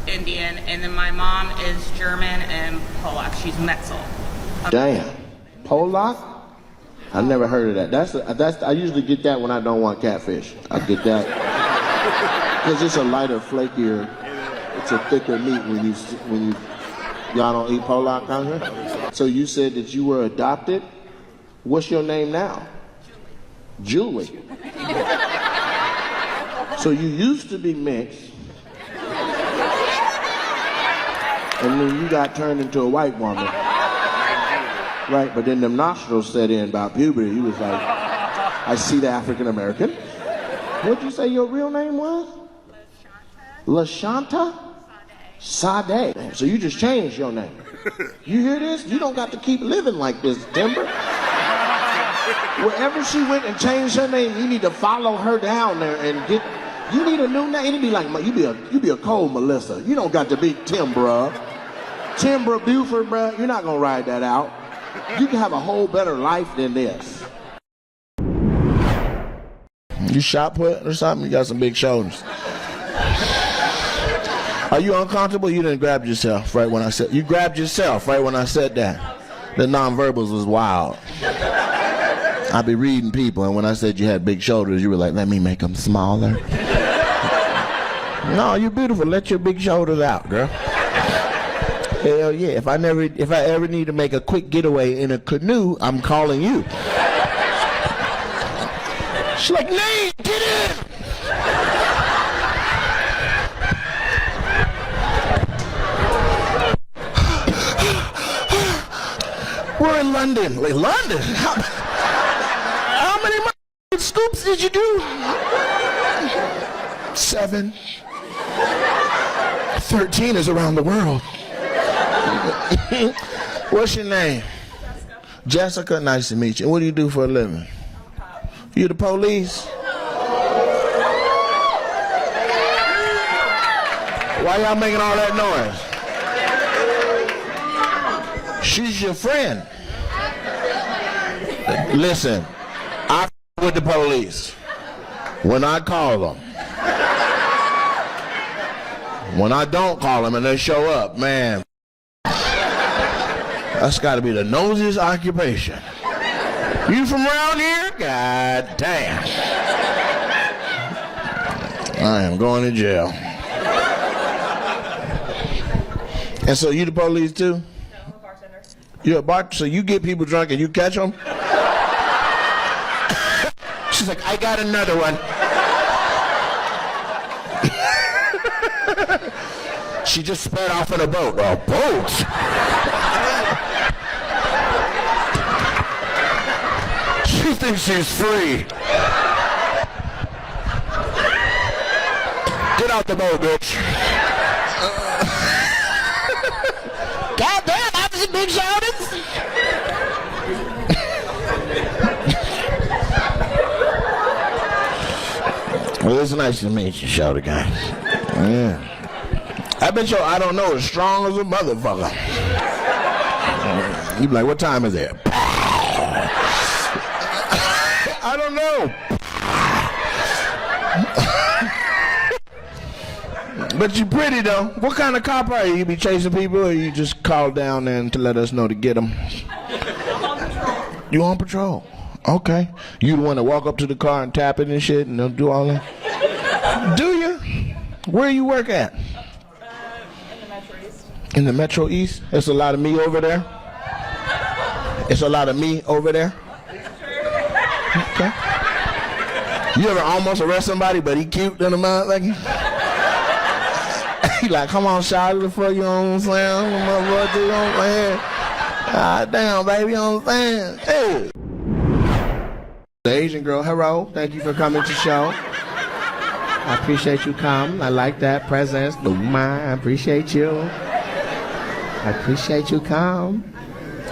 Indian, and then my mom is German and Polak. She's Metzel. Damn. Polak? I never heard of that. That's I usually get that when I don't want catfish. I get that. Because it's a lighter, flakier, it's a thicker meat when you y'all don't eat Polak down here? So you said that you were adopted? What's your name now? Julie. So you used to be mixed, and then you got turned into a white woman. Right, but then them nostrils set in about puberty. You was like, I see the African American. What'd you say your real name was? LaShanta? Sade. So you just changed your name. You hear this? You don't got to keep living like this, Timber. Wherever she went and changed her name, you need to follow her down there and you need a new name. It'd be like, you be a cold Melissa. You don't got to be Timbra. Timbra Buford, bruh. You're not gonna ride that out. You can have a whole better life than this. You shot put or something? You got some big shoulders. Are you uncomfortable? You didn't grab yourself right when I said. You grabbed yourself right when I said that. The nonverbals was wild. I be reading people, and when I said you had big shoulders, you were like, let me make them smaller. No, you're beautiful. Let your big shoulders out, girl. Hell yeah. If I ever need to make a quick getaway in a canoe, I'm calling you. She's like, Nate, get in! We're in London. Like, London? How many scoops did you do? 7. 13 is around the world. What's your name? Jessica, nice to meet you. What do you do for a living? You the police? Why y'all making all that noise? She's your friend. Listen, I with the police when I call them. When I don't call them and they show up, man, that's got to be the nosiest occupation. You from around here? God damn. I am going to jail. And so you the police too? No, I'm a bartender. You're a bartender, so you get people drunk and you catch them? She's like, I got another one. She just sped off in a boat. A boat? She thinks she's free. Get out the boat, bitch. God damn, I see big shoulders. Well, it's nice to meet you, shoulder guy. Yeah. I bet you I don't know as strong as a motherfucker. You be like, what time is it? I don't know. But you pretty though. What kind of cop are you? You be chasing people or you just call down there to let us know to get them? I'm on patrol. You on patrol? Okay. You the one to walk up to the car and tap it and shit and they'll do all that? Where you work at? In the Metro East. In the Metro East? There's a lot of me over there? It's a lot of me over there? Okay. You ever almost arrest somebody, but he cute than a motherfucker? He like, come on, shout the fuck, you know what I'm saying? You know what I'm saying? God damn, baby, you know what I'm saying? Hey. The Asian girl, hello, thank you for coming to show. I appreciate you coming. I like that presence. I appreciate you. I appreciate you come.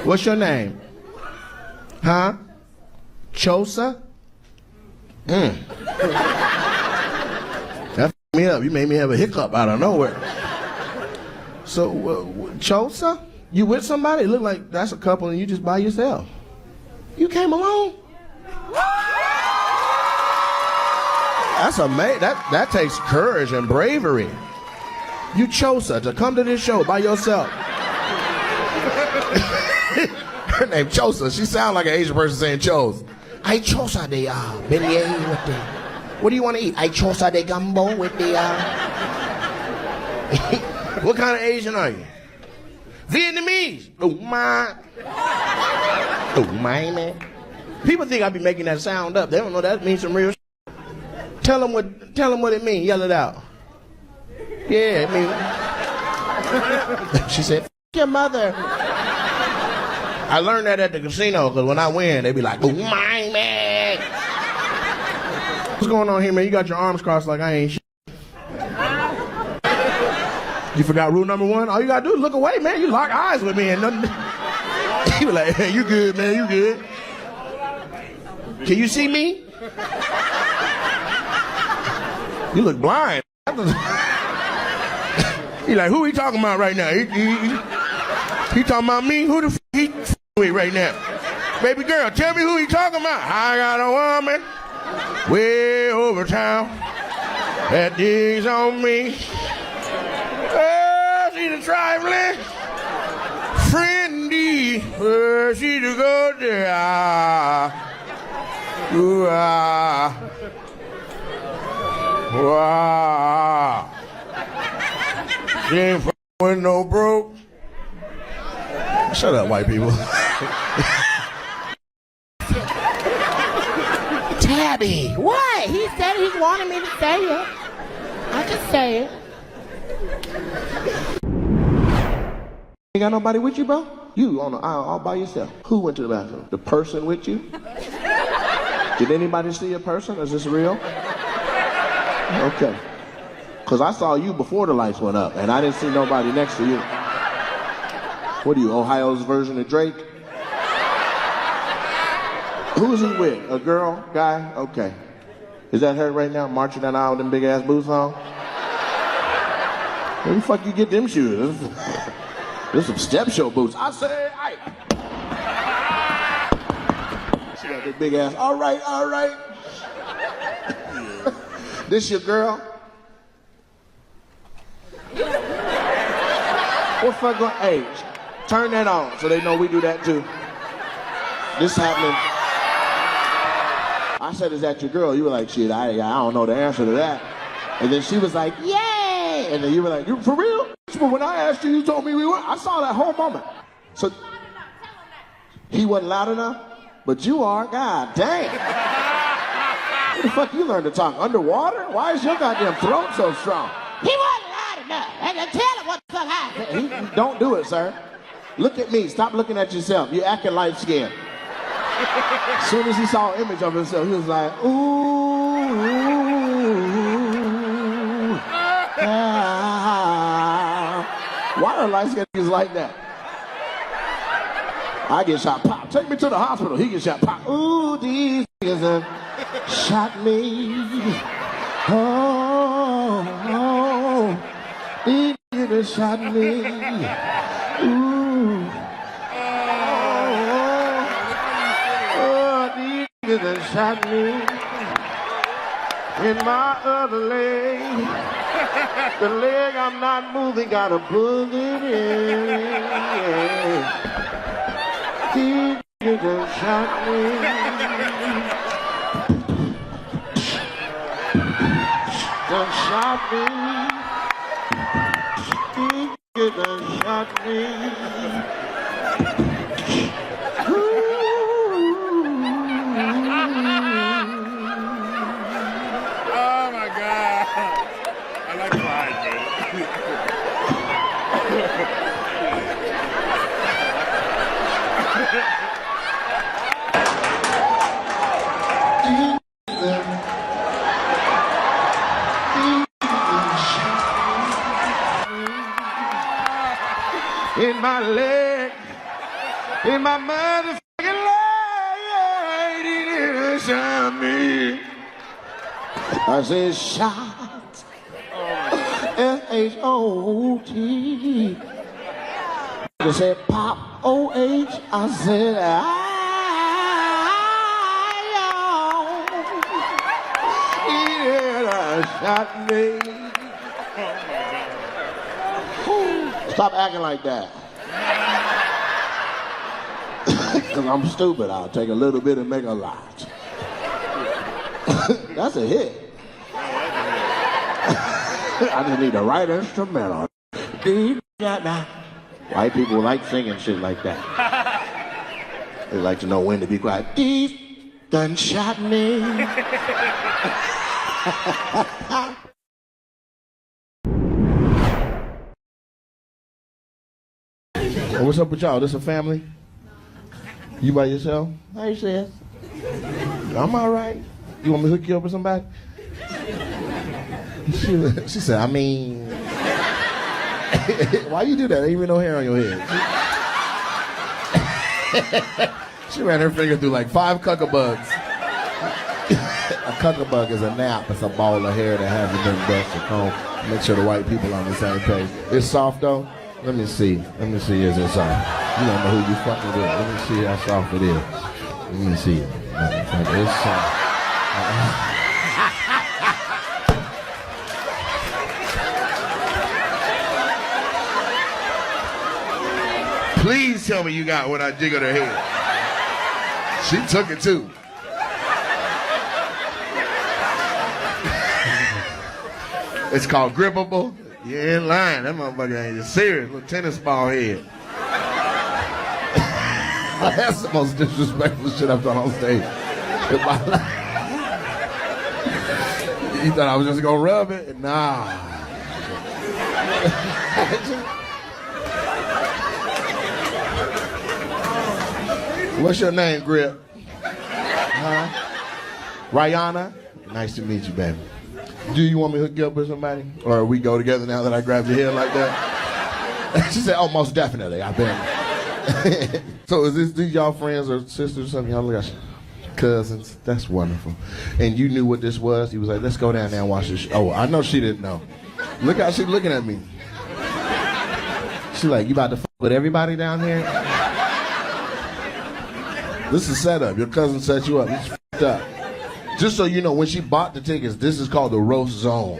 What's your name? Huh? Chosa? That f***ed me up. You made me have a hiccup out of nowhere. So, Chosa? You with somebody? It look like that's a couple and you just by yourself. You came alone? That's amazing. That takes courage and bravery. You chose her to come to this show by yourself. Her name Chosa. She sounds like an Asian person saying chose. I chose her the beignet with the. What do you want to eat? I chose her the gumbo with the. What kind of Asian are you? Vietnamese. Oh my. Oh my man. People think I be making that sound up. They don't know that means some real. Tell them what it means. Yell it out. Yeah, it means. She said, F your mother. I learned that at the casino because when I win, they be like, oh my man. What's going on here, man? You got your arms crossed like I ain't shit. You forgot rule number 1? All you gotta do is look away, man. You lock eyes with me and nothing. You be like, hey, you good, man, you good. Can you see me? You look blind. He like, who he talking about right now? He talking about me? Who the f he with right now? Baby girl, tell me who he talking about. I got a woman way over town that digs on me. Oh, she's a trifling friendy. She's a good there. Ooh, wow. She ain't f***ing with no broke. Shut up, white people. Tabby, what? He said he wanted me to say it. I can say it. Ain't got nobody with you, bro? You on the aisle all by yourself. Who went to the bathroom? The person with you? Did anybody see a person? Is this real? Okay. Because I saw you before the lights went up, and I didn't see nobody next to you. What are you, Ohio's version of Drake? Who's he with? A girl? Guy? Okay. Is that her right now, marching down the aisle with them big-ass boots on? Where the fuck you get them shoes? There's some step show boots. I say, Ike. She got that big-ass, all right, all right. This your girl? What fuck going? Hey, turn that on so they know we do that too. This happening. I said, is that your girl? You were like, shit, I don't know the answer to that. And then she was like, yay! And then you were like, you for real? But when I asked you, you told me we were. I saw that whole moment. So he wasn't loud enough, but you are. God dang. Where the fuck you learn to talk? Underwater? Why is your goddamn throat so strong? He wasn't loud enough. And tell him what the fuck happened. Don't do it, sir. Look at me. Stop looking at yourself. You're acting light-skinned. As soon as he saw an image of himself, he was like, ooh, ah. Why are light-skinned niggas like that? I get shot, pop. Take me to the hospital. He gets shot, pop. Ooh, these niggas shot me. Oh, these niggas shot me. Ooh. That shot me in my other leg. The leg I'm not moving got a bullet in. These niggas shot me. They shot You done shot me. Oh my God. I like crying, man. In my leg, in my motherfucking leg, it didn't shot me. I said shot, S-H-O-T. They said pop, O-H. I said it shot me. Stop acting like that. Because I'm stupid. I'll take a little bit and make a lot. That's a hit. I just need the right instrumental. White people like singing shit like that. They like to know when to be quiet. Deep done shot me. What's up with y'all? This a family? You by yourself? Hey, sis. I'm all right. You want me to hook you up with somebody? She said, I mean... Why you do that? Ain't even no hair on your head. She ran her finger through like 5 cuckabugs. A cuckabug is a nap. It's a ball of hair that hasn't been brushed or combed. Make sure the white people on the same page. It's soft though? Let me see. Is it soft? You don't know who you fucking with. Let me see how soft it is. Let me see. It's soft. Please tell me you got when I jiggled her head. She took it too. It's called grippable. You ain't lying. That motherfucker ain't serious. Little tennis ball head. That's the most disrespectful shit I've done on stage in my life. You thought I was just gonna rub it? Nah. What's your name, Grip? Huh? Rihanna? Nice to meet you, baby. Do you want me to hook you up with somebody? Or we go together now that I grabbed your head like that? She said, oh, most definitely. I bet. So is these y'all friends or sisters or something? Y'all got cousins? That's wonderful. And you knew what this was? He was like, let's go down there and watch this. Oh, I know she didn't know. Look how she's looking at me. She's like, you about to fuck with everybody down here? This is set up. Your cousin set you up. It's f***ed up. Just so you know, when she bought the tickets, this is called the roast zone.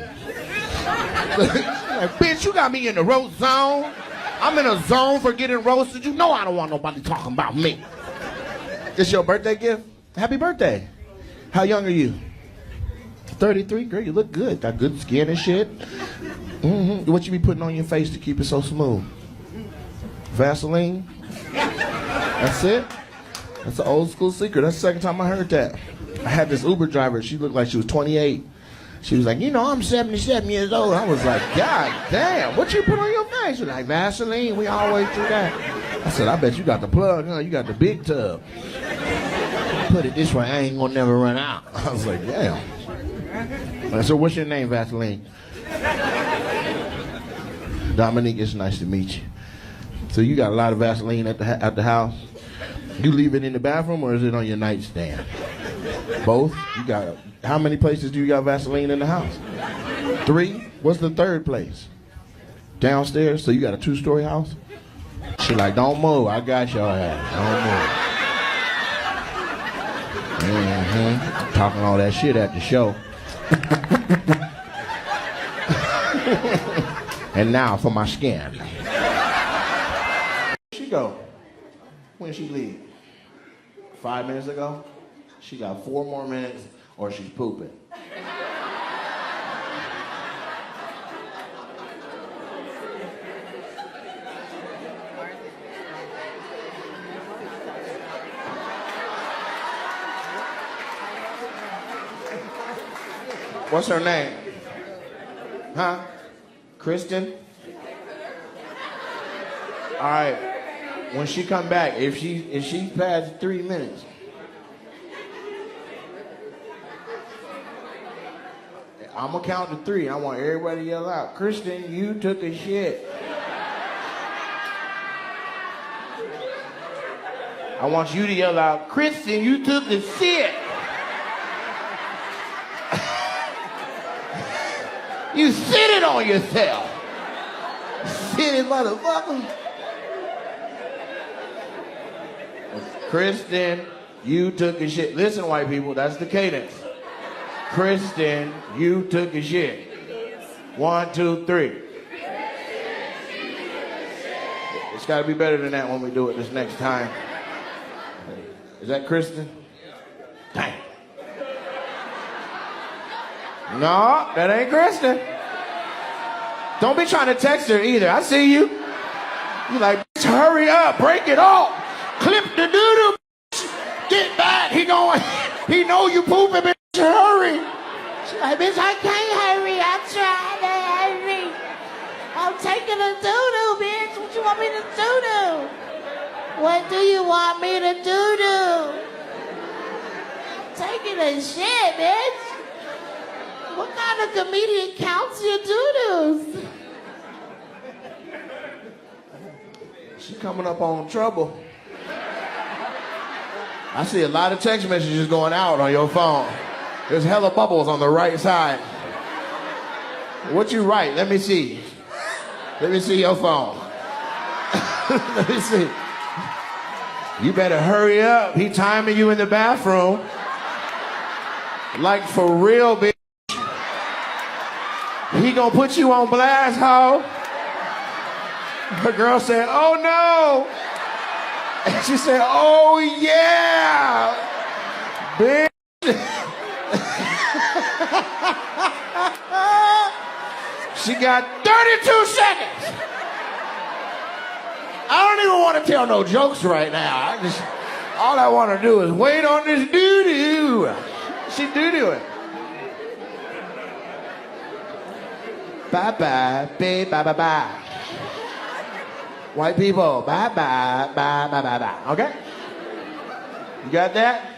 Like, bitch, you got me in the roast zone. I'm in a zone for getting roasted. You know I don't want nobody talking about me. It's your birthday gift? Happy birthday. How young are you? 33? Girl, you look good. Got good skin and shit. Mm-hmm. What you be putting on your face to keep it so smooth? Vaseline? That's it? That's an old school secret. That's the second time I heard that. I had this Uber driver. She looked like she was 28. She was like, you know, I'm 77 years old. I was like, God damn, what you put on your face? She was like, Vaseline. We always do that. I said, I bet you got the plug, huh? You got the big tub. Put it this way, I ain't gonna never run out. I was like, damn. So what's your name, Vaseline? Dominique, it's nice to meet you. So you got a lot of Vaseline at the house? You leave it in the bathroom or is it on your nightstand? Both? You got, how many places do you got Vaseline in the house? 3? What's the third place? Downstairs? So you got a 2-story house? She like, don't move, I got your ass. Don't move. Mm-hmm. Talking all that shit at the show. And now for my skin. Where'd she go? When she leave? 5 minutes ago? She got 4 more minutes or she's pooping. What's her name? Huh? Kristen? All right. When she come back, if she past 3 minutes, I'm gonna count to 3. I want everybody to yell out, Kristen, you took a shit. I want you to yell out, Kristen, you took a shit. You sit it on yourself. Sit it, motherfucker. Kristen, you took a shit. Listen, white people, that's the cadence. Kristen, you took a shit. 1, 2, 3. It's got to be better than that when we do it this next time. Is that Kristen? Dang. No, that ain't Kristen. Don't be trying to text her either. I see you. You like, bitch, hurry up, break it off. Clip the doo-doo, bitch. Get back. He know you pooping, bitch. Hurry. She's like, bitch, I can't hurry. I'm trying to hurry. I'm taking a doo-doo, bitch. What you want me to do? What do you want me to do? I'm taking a shit, bitch. What kind of comedian counts your doo-doos? She coming up on trouble. I see a lot of text messages going out on your phone. There's hella bubbles on the right side. What you write? Let me see. Let me see your phone. Let me see. You better hurry up. He timing you in the bathroom. Like for real, bitch. He gonna put you on blast, ho. Her girl said, oh no. And she said, oh yeah. Bitch. She got 32 seconds. I don't even want to tell no jokes right now. All I want to do is wait on this doo-doo. She doo-doo it. Bye-bye, babe, bye-bye-bye. White people, bye-bye, bye-bye-bye-bye. Okay? You got that?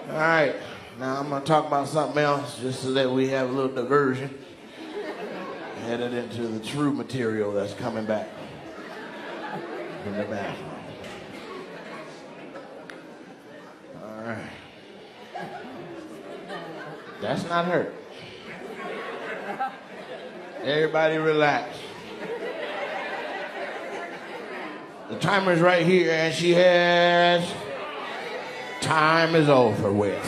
All right. Now I'm going to talk about something else just so that we have a little diversion. Headed into the true material that's coming back from the bathroom. All right. That's not her. Everybody relax. The timer's right here, and she has... Time is over with.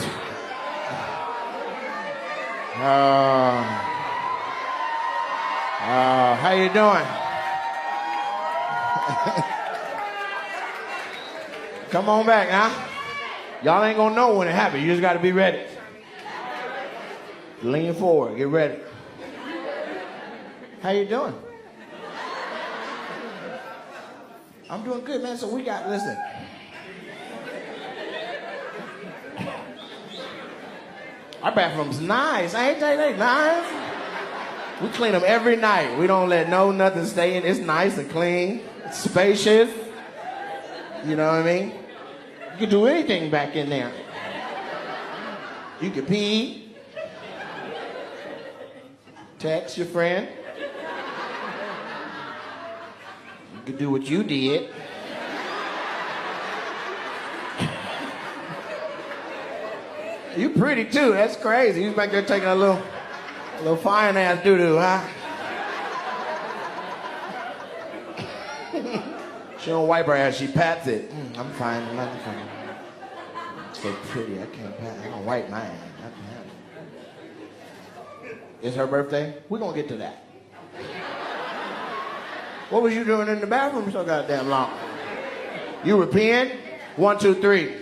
How you doing? Come on back now. Y'all ain't gonna know when it happens. You just gotta be ready. Lean forward, get ready. How you doing? I'm doing good, man. So listen. Our bathroom's nice. Ain't they nice? We clean them every night. We don't let nothing stay in. It's nice and clean. It's spacious. You know what I mean? You can do anything back in there. You can pee. Text your friend. You can do what you did. You pretty too. That's crazy. You back there taking a little fine ass doo-doo, huh? She don't wipe her ass. She pats it. I'm fine. I'm fine. So pretty. I can't pat. I don't wipe mine. It's her birthday. We're gonna get to that. What was you doing in the bathroom so goddamn long? You were peeing? 1, 2, 3.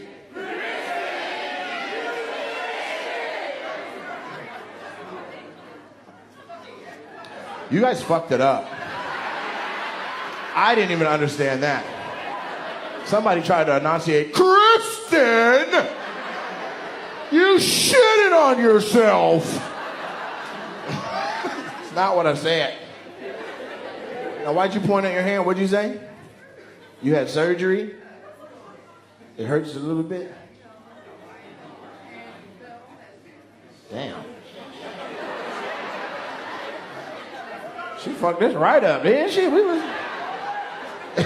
You guys fucked it up. I didn't even understand that. Somebody tried to enunciate, Kristen! You shitted on yourself. It's not what I said. Now, why'd you point at your hand? What'd you say? You had surgery? It hurts a little bit? Damn. She fucked this right up, didn't she?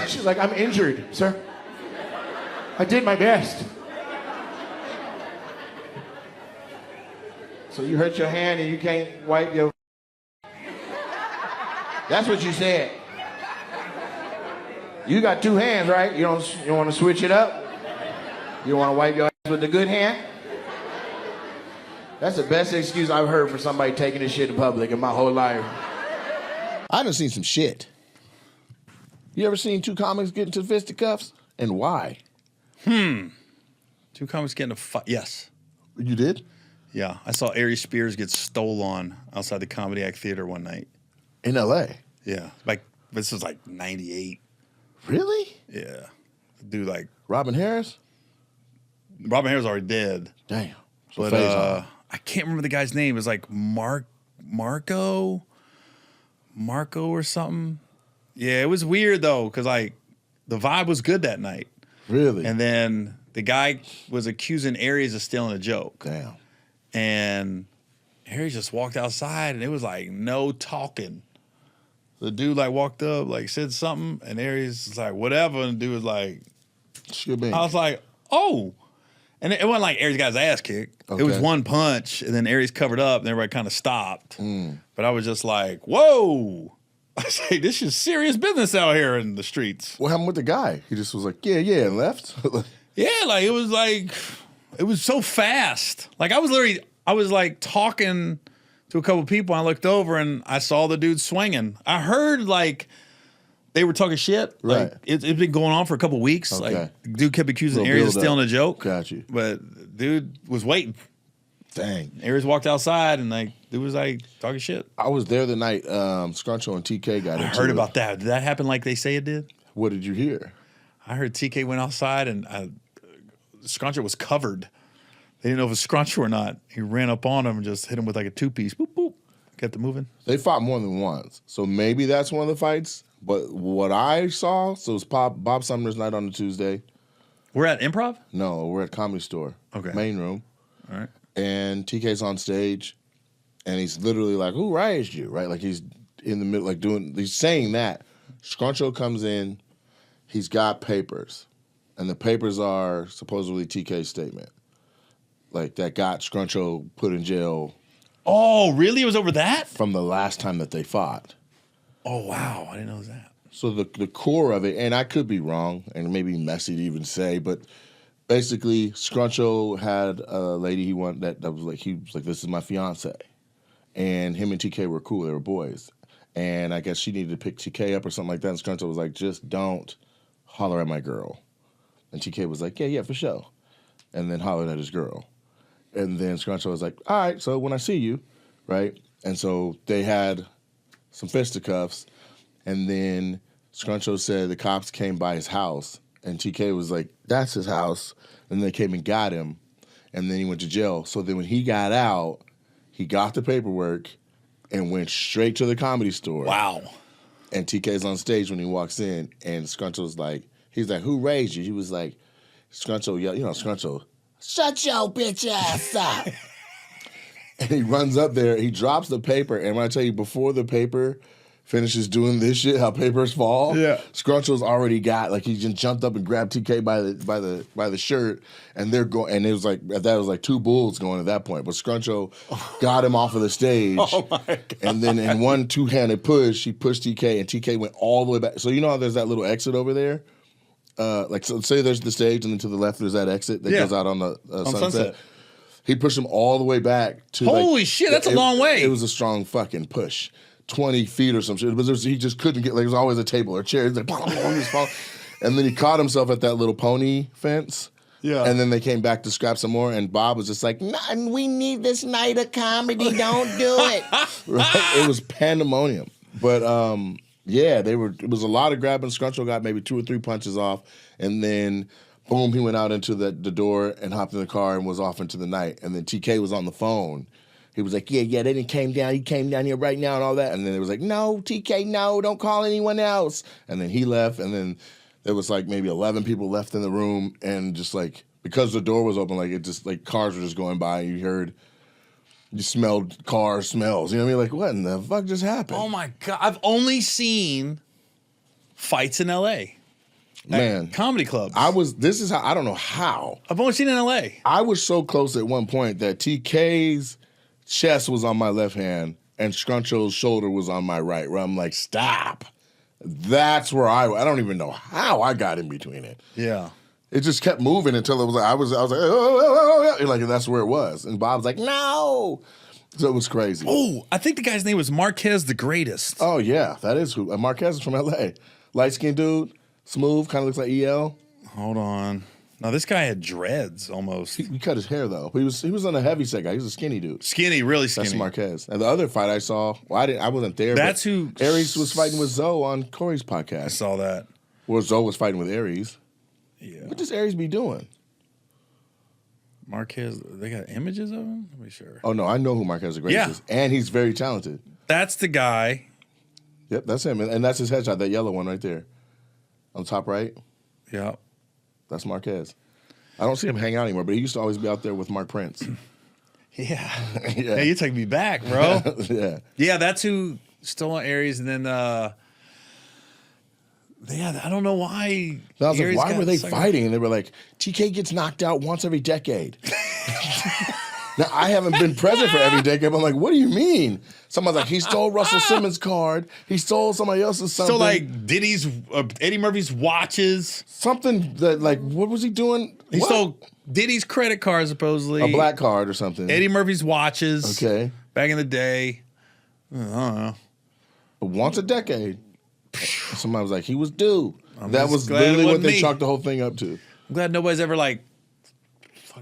She's like, I'm injured, sir. I did my best. So you hurt your hand and you can't wipe your... That's what you said. You got two hands, right? You don't want to switch it up? You don't want to wipe your ass with the good hand? That's the best excuse I've heard for somebody taking this shit in public in my whole life. I done seen some shit. You ever seen two comics get into fisticuffs? And why? Two comics getting a fight. Yes. You did? Yeah. I saw Aries Spears get stolen outside the Comedy Act Theater one night. In L.A.? Yeah. Like, this was like 98. Really? Yeah. Dude, like... Robin Harris? Robin Harris already dead. Damn. So But I can't remember the guy's name. It was like Marco or something. Yeah, it was weird though, because like the vibe was good that night. Really? And then the guy was accusing Aries of stealing a joke. Damn. And Aries just walked outside and it was like no talking. The dude like walked up, like said something, and Aries was like, whatever. And the dude was like, I was like, oh. And it wasn't like Aries got his ass kicked. Okay. It was one punch, and then Aries covered up, and everybody kind of stopped. But I was just like, whoa. I was like, this is serious business out here in the streets. What happened with the guy? He just was like, yeah, and left? Yeah, it was so fast. Like, I was like talking to a couple people, and I looked over, and I saw the dude swinging. I heard, like, they were talking shit. Right. Like, it's been going on for a couple weeks. Okay. Like, dude kept accusing Aries of stealing a joke. Got you. But dude was waiting. Dang. Aries walked outside and like dude was like talking shit. I was there the night Scruncho and TK got into it. I heard about that. Did that happen like they say it did? What did you hear? I heard TK went outside and Scruncho was covered. They didn't know if it was Scruncho or not. He ran up on him and just hit him with like a two-piece. Boop, boop. Kept it moving. They fought more than once. So maybe that's one of the fights. But what I saw, so it was Bob Sumner's night on the Tuesday. We're at Improv? No, we're at Comedy Store. Okay. Main room. All right. And TK's on stage, and he's literally like, who raised you? Right? Like he's in the middle, like he's saying that. Scruncho comes in, he's got papers. And the papers are supposedly TK's statement. Like that got Scruncho put in jail. Oh, really? It was over that? From the last time that they fought. Oh, wow. I didn't know that. So the core of it, and I could be wrong, and maybe messy to even say, but basically Scruncho had a lady he wanted that was like, he was like, this is my fiance. And him and TK were cool. They were boys. And I guess she needed to pick TK up or something like that. And Scruncho was like, just don't holler at my girl. And TK was like, yeah, for sure. And then hollered at his girl. And then Scruncho was like, all right, so when I see you, right? And so they had some fisticuffs. And then Scruncho said the cops came by his house. And TK was like, that's his house. And they came and got him. And then he went to jail. So then when he got out, he got the paperwork and went straight to the Comedy Store. Wow. And TK's on stage when he walks in. And Scruncho's like, he's like, who raised you? He was like, Scruncho, Scruncho, shut your bitch ass up. And he runs up there, he drops the paper, and when I tell you, before the paper finishes doing this shit, how papers fall, yeah, Scruncho's already got, like, he just jumped up and grabbed TK by the shirt, and they're going, and it was like, that was like two bulls going at that point, but Scruncho got him off of the stage, and then in one two-handed push, he pushed TK, and TK went all the way back. So you know how there's that little exit over there? Like, so say there's the stage, and then to the left there's that exit that goes out on the sunset. He pushed him all the way back to. Holy shit, that's a long way. It was a strong fucking push, 20 feet or some shit. But he just couldn't get. Like, there was always a table or a chair. He's like, and then he caught himself at that little pony fence. Yeah. And then they came back to scrap some more, and Bob was just like, "Nah, we need this night of comedy. Don't do it." Right? It was pandemonium. But yeah, it was a lot of grabbing. Scruncho got maybe 2 or 3 punches off, and then Boom, he went out into the door and hopped in the car and was off into the night. And then TK was on the phone. He was like, yeah, they didn't came down. He came down here right now and all that. And then it was like, no, TK, no, don't call anyone else. And then he left. And then there was like maybe 11 people left in the room. And just like, because the door was open, like it just like cars were just going by. And you smelled car smells. You know what I mean? Like, what in the fuck just happened? Oh my God. I've only seen fights in LA. Man, comedy clubs. I don't know how. I've only seen it in LA. I was so close at one point that TK's chest was on my left hand and Scruncho's shoulder was on my right, where I'm like, stop. That's where I don't even know how I got in between it. Yeah. It just kept moving until it was like, I was like, oh, like, and that's where it was. And Bob's like, no. So it was crazy. Oh, I think the guy's name was Marquez the Greatest. Oh, yeah. That is who. Marquez is from LA. Light-skinned dude. Smooth, kind of looks like EL. Hold on. Now this guy had dreads almost. He cut his hair though. He was on a heavy set guy. He was a skinny dude. Skinny, really skinny. That's Marquez. And the other fight I saw, I wasn't there. That's who Aries was fighting with Zoe on Corey's podcast. I saw that. Well, Zoe was fighting with Aries. Yeah. What does Aries be doing? Marquez, they got images of him? Let me sure. Oh no, I know who Marquez the Greatest is. And he's very talented. That's the guy. Yep, that's him. And that's his headshot, that yellow one right there. On the top right. Yeah. That's Marquez. I don't see him hang out anymore, but he used to always be out there with Mark Prince. Yeah. Yeah. Hey, you take me back, bro. Yeah. Yeah, that's who stole on Aries, and then yeah, I don't know why. I was Aries like, why got were they sucked. fighting? And they were like, TK gets knocked out once every decade. Now, I haven't been present for every decade, but I'm like, what do you mean? Someone's like, he stole Russell Simmons' card. He stole somebody else's something. So, like, Eddie Murphy's watches. Something that, like, what was he doing? He What? stole Diddy's credit card, supposedly. A black card or something. Eddie Murphy's watches. Okay. Back in the day. I don't know. Once a decade. Somebody was like, he was due. I'm That just was glad it literally what wasn't they me. chalked the whole thing up to. I'm glad nobody's ever, like,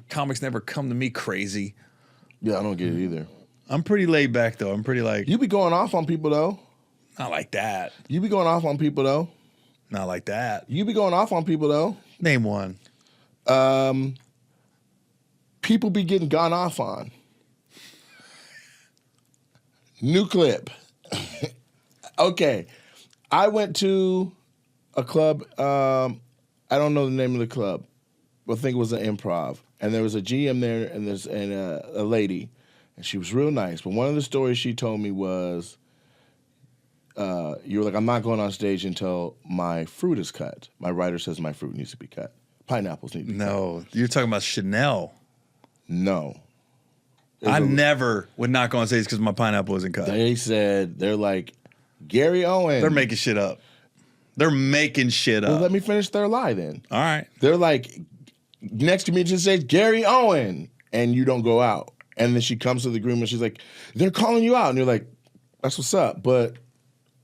comics never come to me crazy. Yeah, I don't get it either. I'm pretty laid back, though. I'm pretty, like, You be going off on people, though. not like that. You be going off on people, though. Not like that. You be going off on people, though. Name one. People be getting gone off on. New clip. Okay. I went to a club. I don't know the name of the club. I think it was an improv. And there was a GM there and a lady. And she was real nice. But one of the stories she told me was, you were like, I'm not going on stage until my fruit is cut. My writer says my fruit needs to be cut. Pineapples need to be cut. No, you're talking about Chanel. No. I never would not go on stage because my pineapple wasn't cut. They said, they're like, Gary Owen. They're making shit up. They're making shit up. Well, let me finish their lie then. All right. They're like, next to me just says Gary Owen, and you don't go out. And then she comes to the groom and she's like, they're calling you out. And you're like, that's what's up. But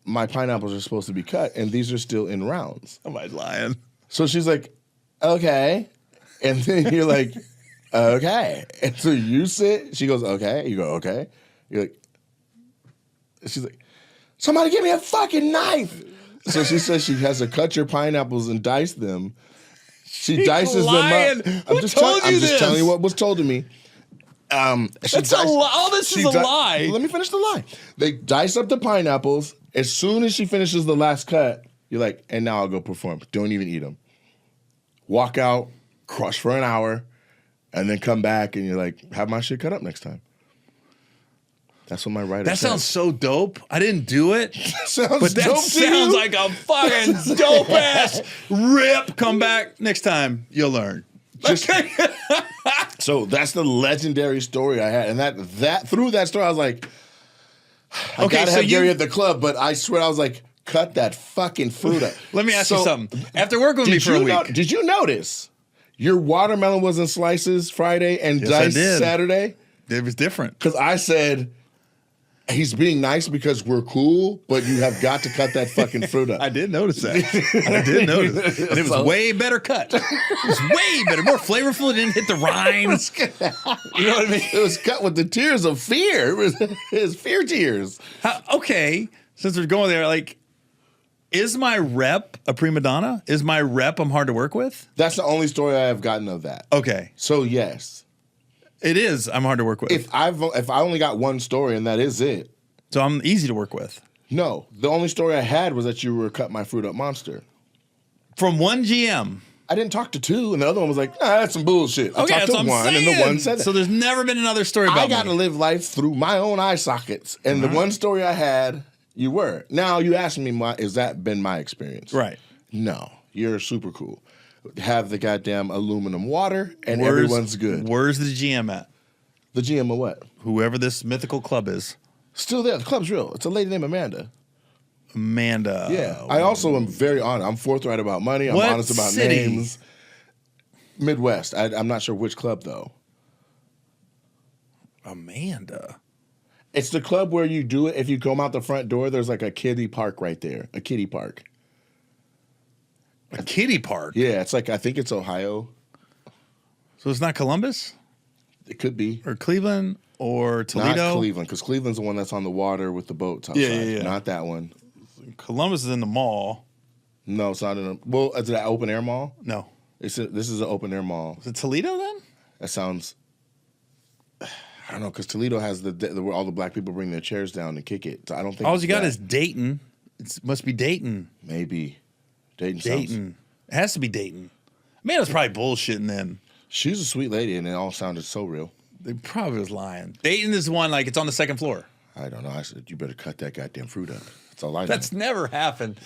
my pineapples are supposed to be cut, and these are still in rounds. Am I lying? So she's like, okay. And then you're like, okay. And so you sit. She goes, okay. You go, okay. You're like, she's like, somebody give me a fucking knife. So she says she has to cut your pineapples and dice them. She dices lying. them up. Who I'm just telling you what was told to me. That's a lie. All this is a lie. Let me finish the lie. They dice up the pineapples. As soon as she finishes the last cut, you're like, and now I'll go perform. Don't even eat them. Walk out, crush for an hour, and then come back and you're like, have my shit cut up next time. That's what my writer said. That sounds so dope. I didn't do it. But that sounds like a fucking dope ass rip. Come back next time. You'll learn. So that's the legendary story I had. And that through that story, I was like, I gotta have Gary at the club, but I swear I was like, cut that fucking fruit up. Let me ask you something. After working with me for a week. Did you notice your watermelon was in slices Friday and diced Saturday? It was different. Because I said, he's being nice because we're cool, but you have got to cut that fucking fruit up. I did notice that. I did notice. And it was way better cut. It was way better, more flavorful. It didn't hit the rinds. You know what I mean? It was cut with the tears of fear. It was fear tears. Okay, since we're going there, like, Is my rep a prima donna? Is my rep I'm hard to work with? That's the only story I have gotten of that. Okay. So yes. It is. I'm hard to work with. If I only got one story and that is it. So I'm easy to work with. No. The only story I had was that you were a cut my fruit up monster. From one GM. I didn't talk to two, and the other one was like, nah, that's some bullshit. I Okay, talked that's to what I'm one, saying. and the one said that. So there's never been another story about I got to me. live life through my own eye sockets, and the one story I had, you were. Now you ask me, has that been my experience? Right. No, you're super cool. Have the goddamn aluminum water, and everyone's good. Where's the GM at? The GM of what? Whoever this mythical club is. Still there. The club's real. It's a lady named Amanda. Amanda. Yeah. I also am very honest. I'm forthright about money. I'm What honest about city? names. Midwest. I'm not sure which club, though. Amanda. It's the club where you do it. If you come out the front door, there's like a kiddie park right there. A kiddie park. A kiddie park? Yeah, it's like, I think it's Ohio. So it's not Columbus? It could be. Or Cleveland? Or Toledo? Not Cleveland, because Cleveland's the one that's on the water with the boats outside. Yeah. Not that one. Columbus is in the mall. No, it's not in a... Well, is it an open air mall? No. This is an open air mall. Is it Toledo then? That sounds... I don't know, because Toledo has where all the black people bring their chairs down and kick it. So I don't think All it's you got that. is Dayton. It must be Dayton. Maybe. Dayton. It has to be Dayton. Man, it's probably bullshitting then. She's a sweet lady, and it all sounded so real. They probably was lying. Dayton is the one, like, it's on the second floor. I don't know. I said, you better cut that goddamn fruit up. That's all I know. That's never happened.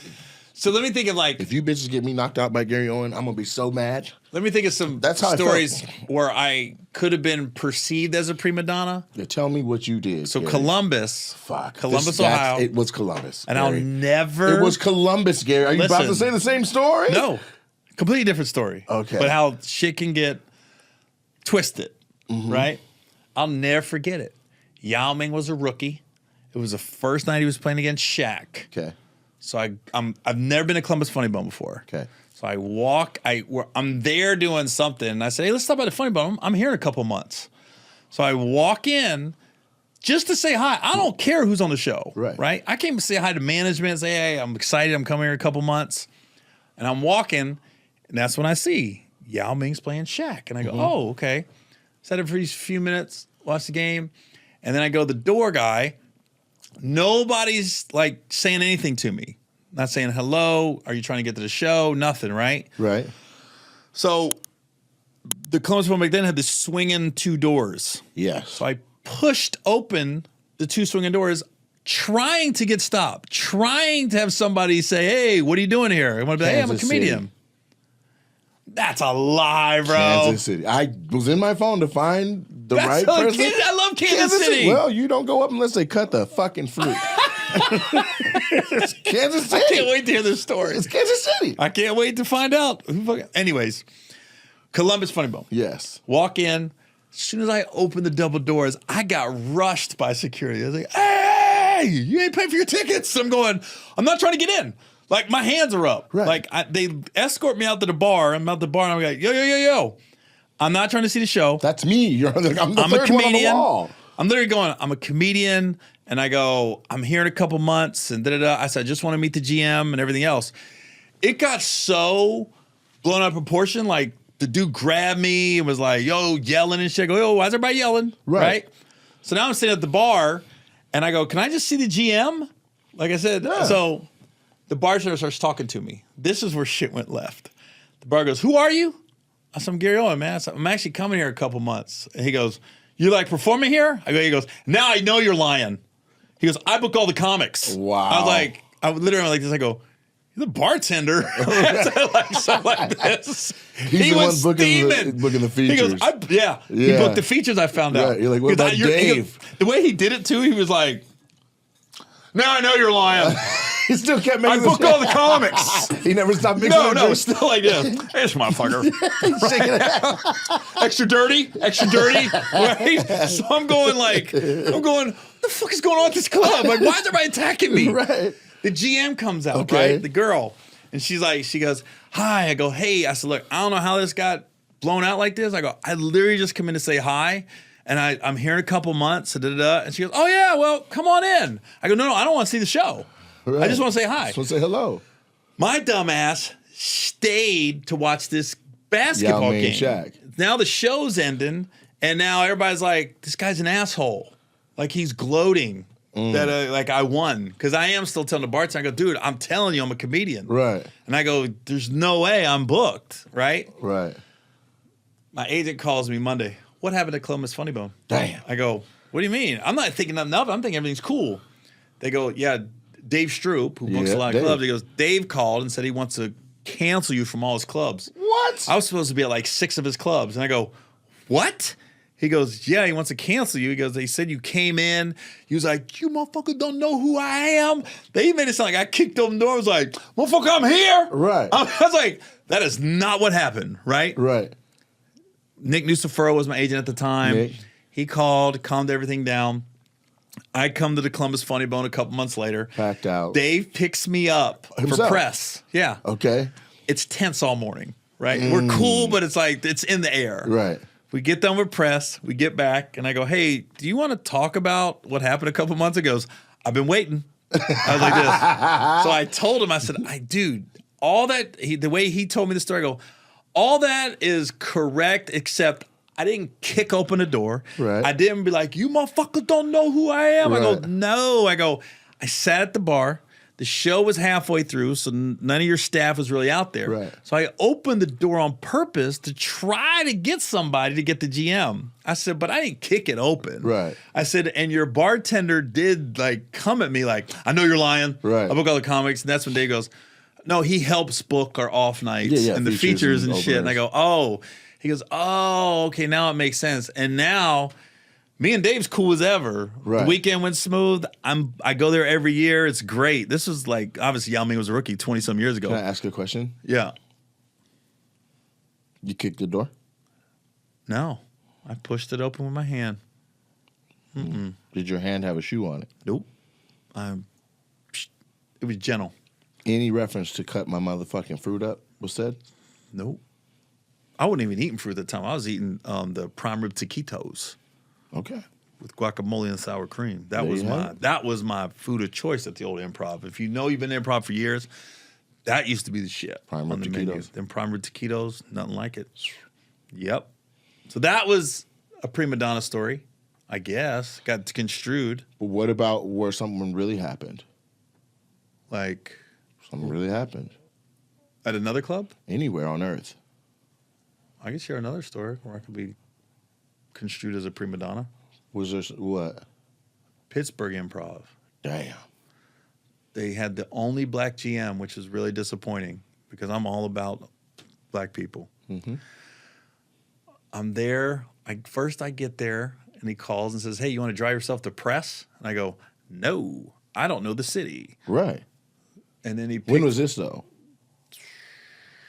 So let me think of, like... If you bitches get me knocked out by Gary Owen, I'm going to be so mad. Let me think of some That's how stories where I could have been perceived as a prima donna. Yeah, tell me what you did. So Gary. Columbus. Fuck. Columbus, Ohio. It was Columbus. And Gary. I'll never... It was Columbus, Gary. Are you about to Listen. say the same story? No. Completely different story. Okay. But how shit can get twisted, right? I'll never forget it. Yao Ming was a rookie. It was the first night he was playing against Shaq. Okay. So I've never been to Columbus Funny Bone before. Okay. So I'm there doing something, and I say, hey, let's stop by the Funny Bone. I'm here in a couple months. So I walk in just to say hi. I don't care who's on the show. Right. I came to say hi to management and say, hey, I'm excited. I'm coming here in a couple months. And I'm walking, and that's when I see Yao Ming's playing Shaq. And I go, oh, okay. Sat there for a few minutes, watch the game. And then I go to the door guy. Nobody's like saying anything to me. Not saying hello. Are you trying to get to the show? Nothing, right? Right. So the Columbus Film back then had the swinging two doors. Yes. So I pushed open the two swinging doors, trying to get stopped, trying to have somebody say, hey, what are you doing here? I want to be like, hey, I'm a Kansas comedian. City. That's a lie, bro. Kansas City. I was in my phone to find the right person. I love Kansas City. Well, you don't go up unless they cut the fucking fruit. It's Kansas City. I can't wait to hear this story. It's Kansas City. I can't wait to find out. Anyways, Columbus Funny Bone. Yes. Walk in. As soon as I opened the double doors, I got rushed by security. I was like, hey, you ain't paid for your tickets. I'm not trying to get in. Like, my hands are up. Right. Like, they escort me out to the bar. I'm out the bar, and I'm like, yo. I'm not trying to see the show. That's me. I'm the I'm third a comedian. one on the wall. I'm literally going, I'm a comedian, and I go, I'm here in a couple months, and da-da-da. I said, I just want to meet the GM and everything else. It got so blown out of proportion, like, the dude grabbed me and was like, yo, yelling and shit. I go, yo, why's everybody yelling? Right? So now I'm sitting at the bar, and I go, can I just see the GM? Like I said, so the bartender starts talking to me. This is where shit went left. The bar goes, who are you? I said, I'm Gary Owen, man. I said, I'm actually coming here a couple months. And he goes, you like performing here? He goes, now I know you're lying. He goes, I book all the comics. Wow. I was like, I would literally like this. I go, you're the bartender. like something like this. He's the one booking the features. He goes, he booked the features. I found out. Right. You're like, what about Dave? The way he did it too, he was like, now I know you're lying. He still kept making I book all the comics. He never stopped mixing No, drinks. still like this. Hey, this motherfucker. Extra dirty. Right? So I'm going, what the fuck is going on at this club? Like, why is everybody attacking me? Right. The GM comes out, Okay. right? The girl. And she goes, hi. I go, hey. I said, look, I don't know how this got blown out like this. I go, I literally just come in to say hi. And I'm here in a couple months. And she goes, oh, yeah, well, come on in. I go, no, I don't want to see the show. Right. I just want to say hi. Just want to say hello. My dumbass stayed to watch this basketball game. Shaq. Now the show's ending, and now everybody's like, this guy's an asshole. Like, he's gloating that like I won. Because I am still telling the bartender, I go, dude, I'm telling you I'm a comedian. Right. And I go, there's no way I'm booked, right? Right. My agent calls me Monday. What happened to Columbus Funny Bone? Damn. I go, what do you mean? I'm not thinking nothing of it. I'm thinking everything's cool. They go, yeah, Dave Stroop, who books a lot of clubs, he goes, Dave called and said he wants to cancel you from all his clubs. What? I was supposed to be at like 6 of his clubs. And I go, what? He goes, yeah, he wants to cancel you. He goes, they said you came in. He was like, you motherfucker don't know who I am. They made it sound like I kicked open the door. I was like, motherfucker, I'm here. Right. I was like, that is not what happened, right? Right. Nick Nucifero was my agent at the time. Nick. He called, calmed everything down. I come to the Columbus Funny Bone a couple months later. Packed out. Dave picks me up Himself. for press. Yeah. Okay. It's tense all morning, right? We're cool, but it's like, it's in the air. Right. We get done with press. We get back, and I go, hey, do you want to talk about what happened a couple months ago? He goes, I've been waiting. I was like this. So I told him, I said, dude, all that, the way he told me the story, I go, all that is correct, except I didn't kick open the door. Right. I didn't be like, you motherfuckers don't know who I am. I go, Right. no. I go, I sat at the bar. The show was halfway through, so none of your staff was really out there. Right. So I opened the door on purpose to try to get somebody to get the GM. I said, but I didn't kick it open. Right. I said, and your bartender did like come at me like, I know you're lying. Right. I book all the comics, and that's when Dave goes, no, he helps book our off nights Yeah, and the features features and and shit. And I openers. go, oh. He goes, oh, okay, now it makes sense. And now me and Dave's cool as ever. Right. The weekend went smooth. I go there every year. It's great. This was like, obviously Yao Ming was a rookie 20-some years ago. Can I ask a question? Yeah. You kicked the door? No. I pushed it open with my hand. Did your hand have a shoe on it? Nope. It was gentle. Any reference to cut my motherfucking fruit up was said? Nope. I wasn't even eating fruit at the time. I was eating the prime rib taquitos Okay. with guacamole and sour cream. That There was you have it. that was my food of choice at the old Improv. If you know you've been in Improv for years, that used to be the shit Prime on rib the menu. taquitos. Them prime rib taquitos, nothing like it. Yep. So that was a prima donna story, I guess. Got construed But what about where something really happened? like Something really happened. at another club. Anywhere on earth. I can share another story where I could be construed as a prima donna. Was there what? Pittsburgh Improv. Damn. They had the only black GM, which is really disappointing because I'm all about black people. Mm-hmm. I'm there. First I get there, and he calls and says, hey, you want to drive yourself to press? And I go, no, I don't know the city. Right. And then he When picked was this though?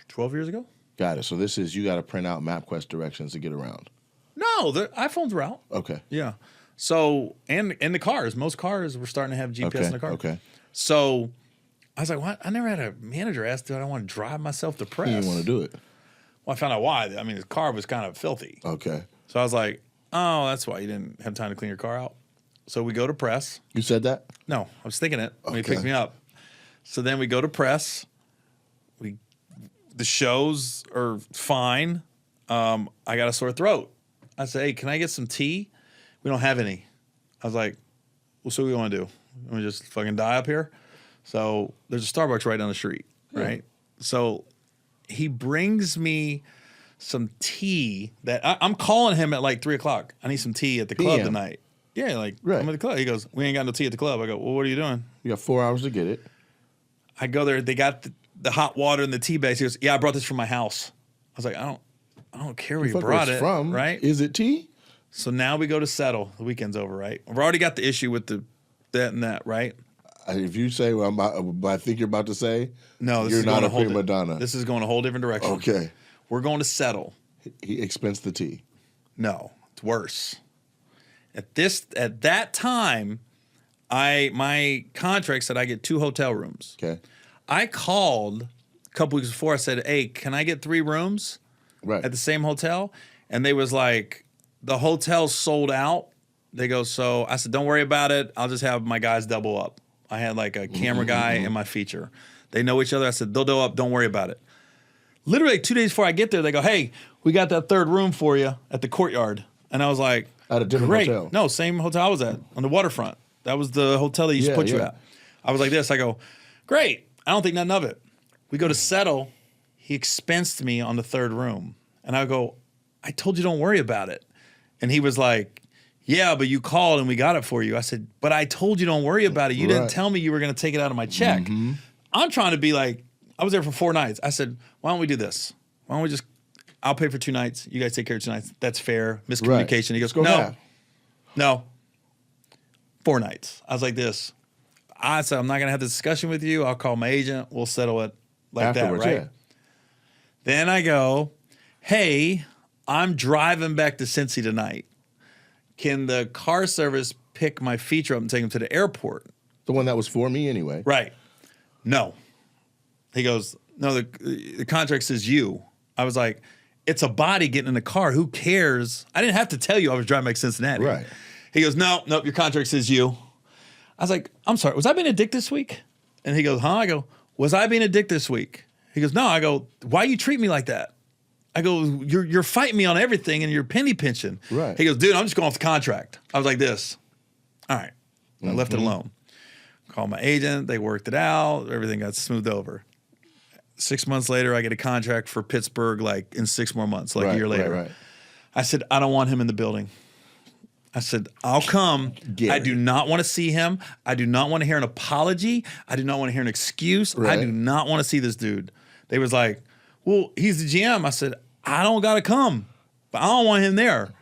12 years ago? Got it. So this is you got to print out MapQuest directions to get around. No, the iPhones were out. Okay. Yeah. So, and in the cars, most cars were starting to have GPS Okay. in the car. Okay. So I was like, what? I never had a manager ask, do I want to drive myself to press? You didn't want to do it. Well, I found out why. I mean, his car was kind of filthy. Okay. So I was like, oh, that's why you didn't have time to clean your car out. So we go to press. You said that? No, I was thinking it when he Okay. picked me up. So then we go to press. The shows are fine. I got a sore throat. I say, hey, can I get some tea? We don't have any. I was like, well, so what do we want to do? Want to just fucking die up here? So there's a Starbucks right down the street, right? So he brings me some tea that I'm calling him at like 3 o'clock. I need some tea at the club PM. tonight. Yeah, like Right. I'm at the club. He goes, we ain't got no tea at the club. I go, well, what are you doing? You got 4 hours to get it. I go there. They got the hot water and the tea bags. He goes, yeah, I brought this from my house. I was like, I don't care where you Fuck where brought it's it, from. right? Is it tea? So now we go to settle. The weekend's over, right? I've already got the issue with that and that, right? If you say what I think you're about to say, No, this you're is not going a a whole prima donna. This is going a whole different direction. Okay. We're going to settle. He expensed the tea. No, it's worse. At that time, my contract said I get 2 hotel rooms. Okay. I called a couple weeks before. I said, hey, can I get 3 rooms Right. at the same hotel? And they was like, the hotel's sold out. They go, so I said, don't worry about it. I'll just have my guys double up. I had like a camera guy and my feature. They know each other. I said, they'll go up. Don't worry about it. Literally 2 days before I get there, they go, hey, we got that third room for you at the courtyard. And I was like, at a different great. hotel. No, same hotel I was at on the waterfront. That was the hotel they used to put you at. I was like this. I go, great. I don't think nothing of it. We go to settle. He expensed me on the third room. And I go, I told you don't worry about it. And he was like, yeah, but you called and we got it for you. I said, but I told you don't worry about it. You didn't tell me you were going to take it out of my check. I'm trying to be like, I was there for 4 nights. I said, why don't we do this? Why don't we just, I'll pay for 2 nights. You guys take care of 2 nights. That's fair. Miscommunication. He goes, no. 4 nights. I was like this. I said, I'm not going to have this discussion with you. I'll call my agent. We'll settle it like afterwards, that, right? Then I go, hey, I'm driving back to Cincy tonight. Can the car service pick my feature up and take him to the airport? The one that was for me anyway. Right. No. He goes, no, the contract says you. I was like, it's a body getting in the car. Who cares? I didn't have to tell you I was driving back to Cincinnati. Right. He goes, nope, your contract says you. I was like, I'm sorry, was I being a dick this week? And he goes, huh? I go, was I being a dick this week? He goes, no. I go, why you treat me like that? I go, you're fighting me on everything and you're penny pinching. Right. He goes, dude, I'm just going off the contract. I was like this. All right. I left it alone. Called my agent. They worked it out. Everything got smoothed over. 6 months later, I get a contract for Pittsburgh like in 6 more months, like a year later. Right. I said, I don't want him in the building. I said, I'll come. I do not want to see him. I do not want to hear an apology. I do not want to hear an excuse. I do not want to see this dude. They was like, well, he's the GM. I said, I don't got to come, but I don't want him there.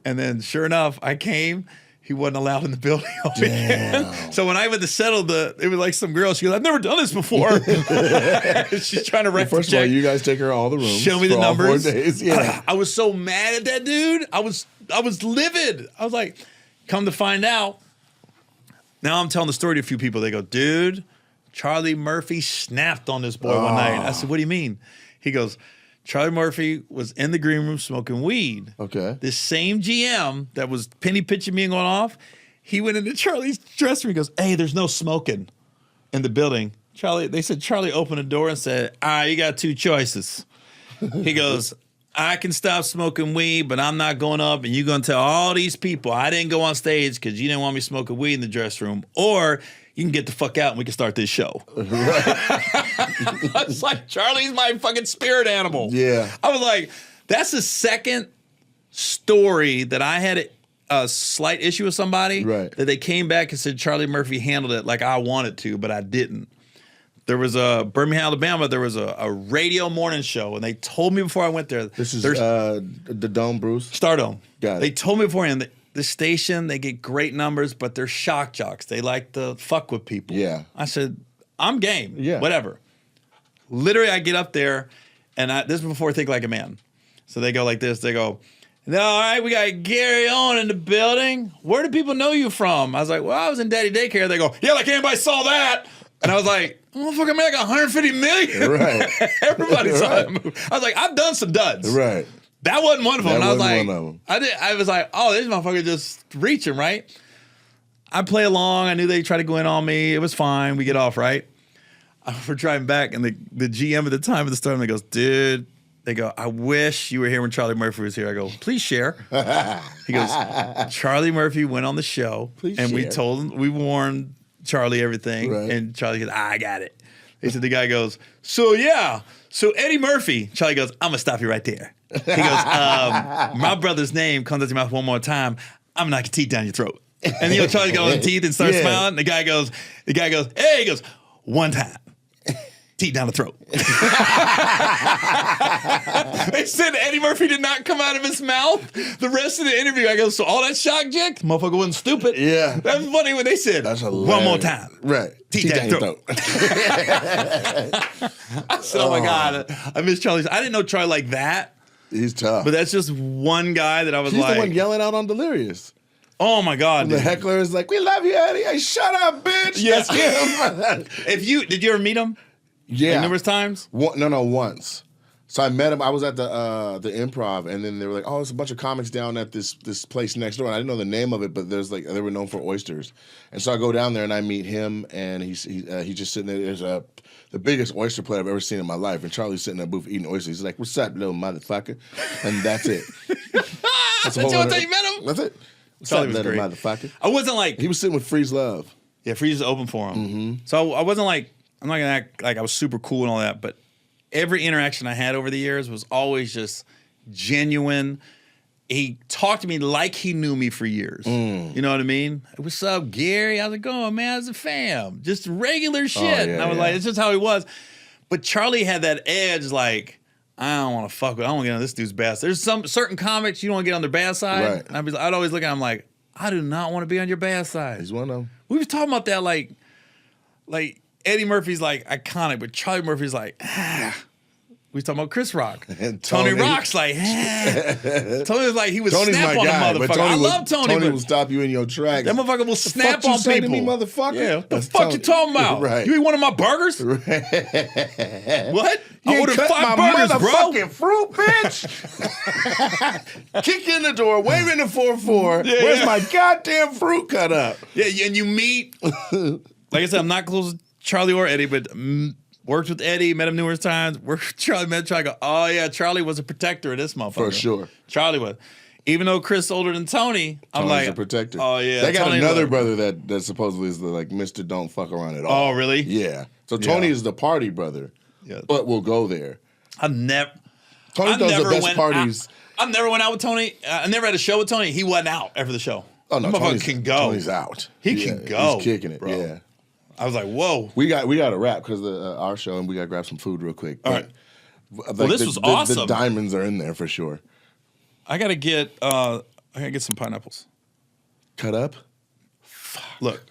And then sure enough, I came. He wasn't allowed in the building again. So when I went to settle it was like some girl. She goes, I've never done this before. She's trying to write First of all, you guys take her all the rooms. Show me the numbers. All 4 days. Yeah. I was so mad at that dude. I was livid. I was like, come to find out. Now I'm telling the story to a few people. They go, dude, Charlie Murphy snapped on this boy one night. I said, what do you mean? He goes, Charlie Murphy was in the green room smoking weed. Okay. This same GM that was penny pitching me and going off, he went into Charlie's dressing room. He goes, hey, there's no smoking in the building. They said Charlie opened the door and said, you got 2 choices. He goes, I can stop smoking weed, but I'm not going up and you're going to tell all these people I didn't go on stage because you didn't want me smoking weed in the dressing room. Or you can get the fuck out and we can start this show. I was like, Charlie's my fucking spirit animal. Yeah. I was like, that's the second story that I had a slight issue with somebody that they came back and said Charlie Murphy handled it like I wanted to, but I didn't. There was Birmingham, Alabama, there was a radio morning show, and they told me before I went there. This is the Dome, Bruce? Stardome. Got it. They told me beforehand the station, they get great numbers, but they're shock jocks. They like to fuck with people. Yeah. I said, I'm game. Yeah. Whatever. Literally, I get up there, and this is before Think Like a Man. So they go like this. They go, no, all right, we got Gary Owen in the building. Where do people know you from? I was like, well, I was in Daddy Daycare. They go, yeah, like anybody saw that. And I was like, motherfucker, I made like 150 million. Right. Everybody saw that movie. I was like, I've done some duds. Right. That wasn't one of them. That And I was wasn't like, one of them. I was like, oh, this motherfucker just reaching, right? I play along. I knew they'd try to go in on me. It was fine. We get off, right? We're driving back, and the GM at the time of the storm, he goes, dude, they go, I wish you were here when Charlie Murphy was here. I go, please share. He goes, Charlie Murphy went on the show, Please and share. we warned Charlie everything, Right. and Charlie goes, I got it. He said, the guy goes, so Eddie Murphy. Charlie goes, I'm gonna stop you right there. He goes, my brother's name comes out your mouth one more time, I'm gonna knock your teeth down your throat. And Charlie goes on the teeth and starts smiling. The guy goes, hey, he goes, one time. Teeth down the throat. They said Eddie Murphy did not come out of his mouth the rest of the interview. I go, so all that shock jack, the motherfucker wasn't stupid. Yeah. That was funny when they said, That's hilarious. one more time. Right. Teeth down your throat. I said, oh my God, I miss Charlie. I didn't know Charlie like that. He's tough. But that's just one guy that I was He's like. the one yelling out on Delirious. Oh my God. The dude. heckler is like, we love you, Eddie. Hey, shut up, bitch. Yeah. That's him. Did you ever meet him? Yeah. Numerous times? No, once. So I met him. I was at the improv, and then they were like, "Oh, there's a bunch of comics down at this place next door." And I didn't know the name of it, but there's like they were known for oysters. And so I go down there and I meet him, and he's just sitting there. There's the biggest oyster plate I've ever seen in my life, and Charlie's sitting in a booth eating oysters. He's like, "What's up, little motherfucker?" And that's it. That's you met him? That's it. What's Charlie up, was little great. motherfucker? I wasn't like He was sitting with Freeze Love. Yeah, Freeze is open for him. So I wasn't like I'm not gonna act like I was super cool and all that, but every interaction I had over the years was always just genuine. He talked to me like he knew me for years. You know what I mean? What's up, Gary? How's it going, man? How's the fam? Just regular shit. And I was like, it's just how he was. But Charlie had that edge, like, I don't want to fuck with. I don't want to get on this dude's bad side. There's some certain comics you don't want to get on their bad side. Right. And I'd always look at him like, I do not want to be on your bad side. He's one of them. We was talking about that, like Eddie Murphy's like iconic, but Charlie Murphy's like, We was talking about Chris Rock. And Tony Rock's like, Tony was like, he was Tony's snap my on guy, the but motherfucker. I love Tony. Tony but will stop you in your tracks. that motherfucker will snap fuck you on say people. to me, motherfucker? Yeah, what the That's fuck Tony. you talking about? Right. You eat one of my burgers? What? You I ordered cut 5 my burgers, bro. motherfucking fruit, bitch. Kick in the door, waving the 4-4. Where's my goddamn fruit cut up? Yeah, and you meet, like I said, I'm not close to Charlie or Eddie, but worked with Eddie, met him numerous times. Worked with Charlie, met Charlie. Go, oh yeah, Charlie was a protector of this motherfucker. For sure. Charlie was. Even though Chris older than Tony, I'm Tony's like a protector. Oh yeah, they got Tony another brother that supposedly is the like Mr. Don't fuck around at all. Oh really? Yeah. So Tony is the party brother. Yeah. But we'll go there. Tony does the best parties. I never went out with Tony. I never had a show with Tony. He wasn't out after the show. Oh no, Tony can go. Tony's out. He can go. He's kicking it. Bro. Yeah. I was like, whoa. We got to wrap because our show, and we got to grab some food real quick. All right. Like, Well, this was awesome. The diamonds are in there for sure. I gotta get some pineapples. Cut up. Look.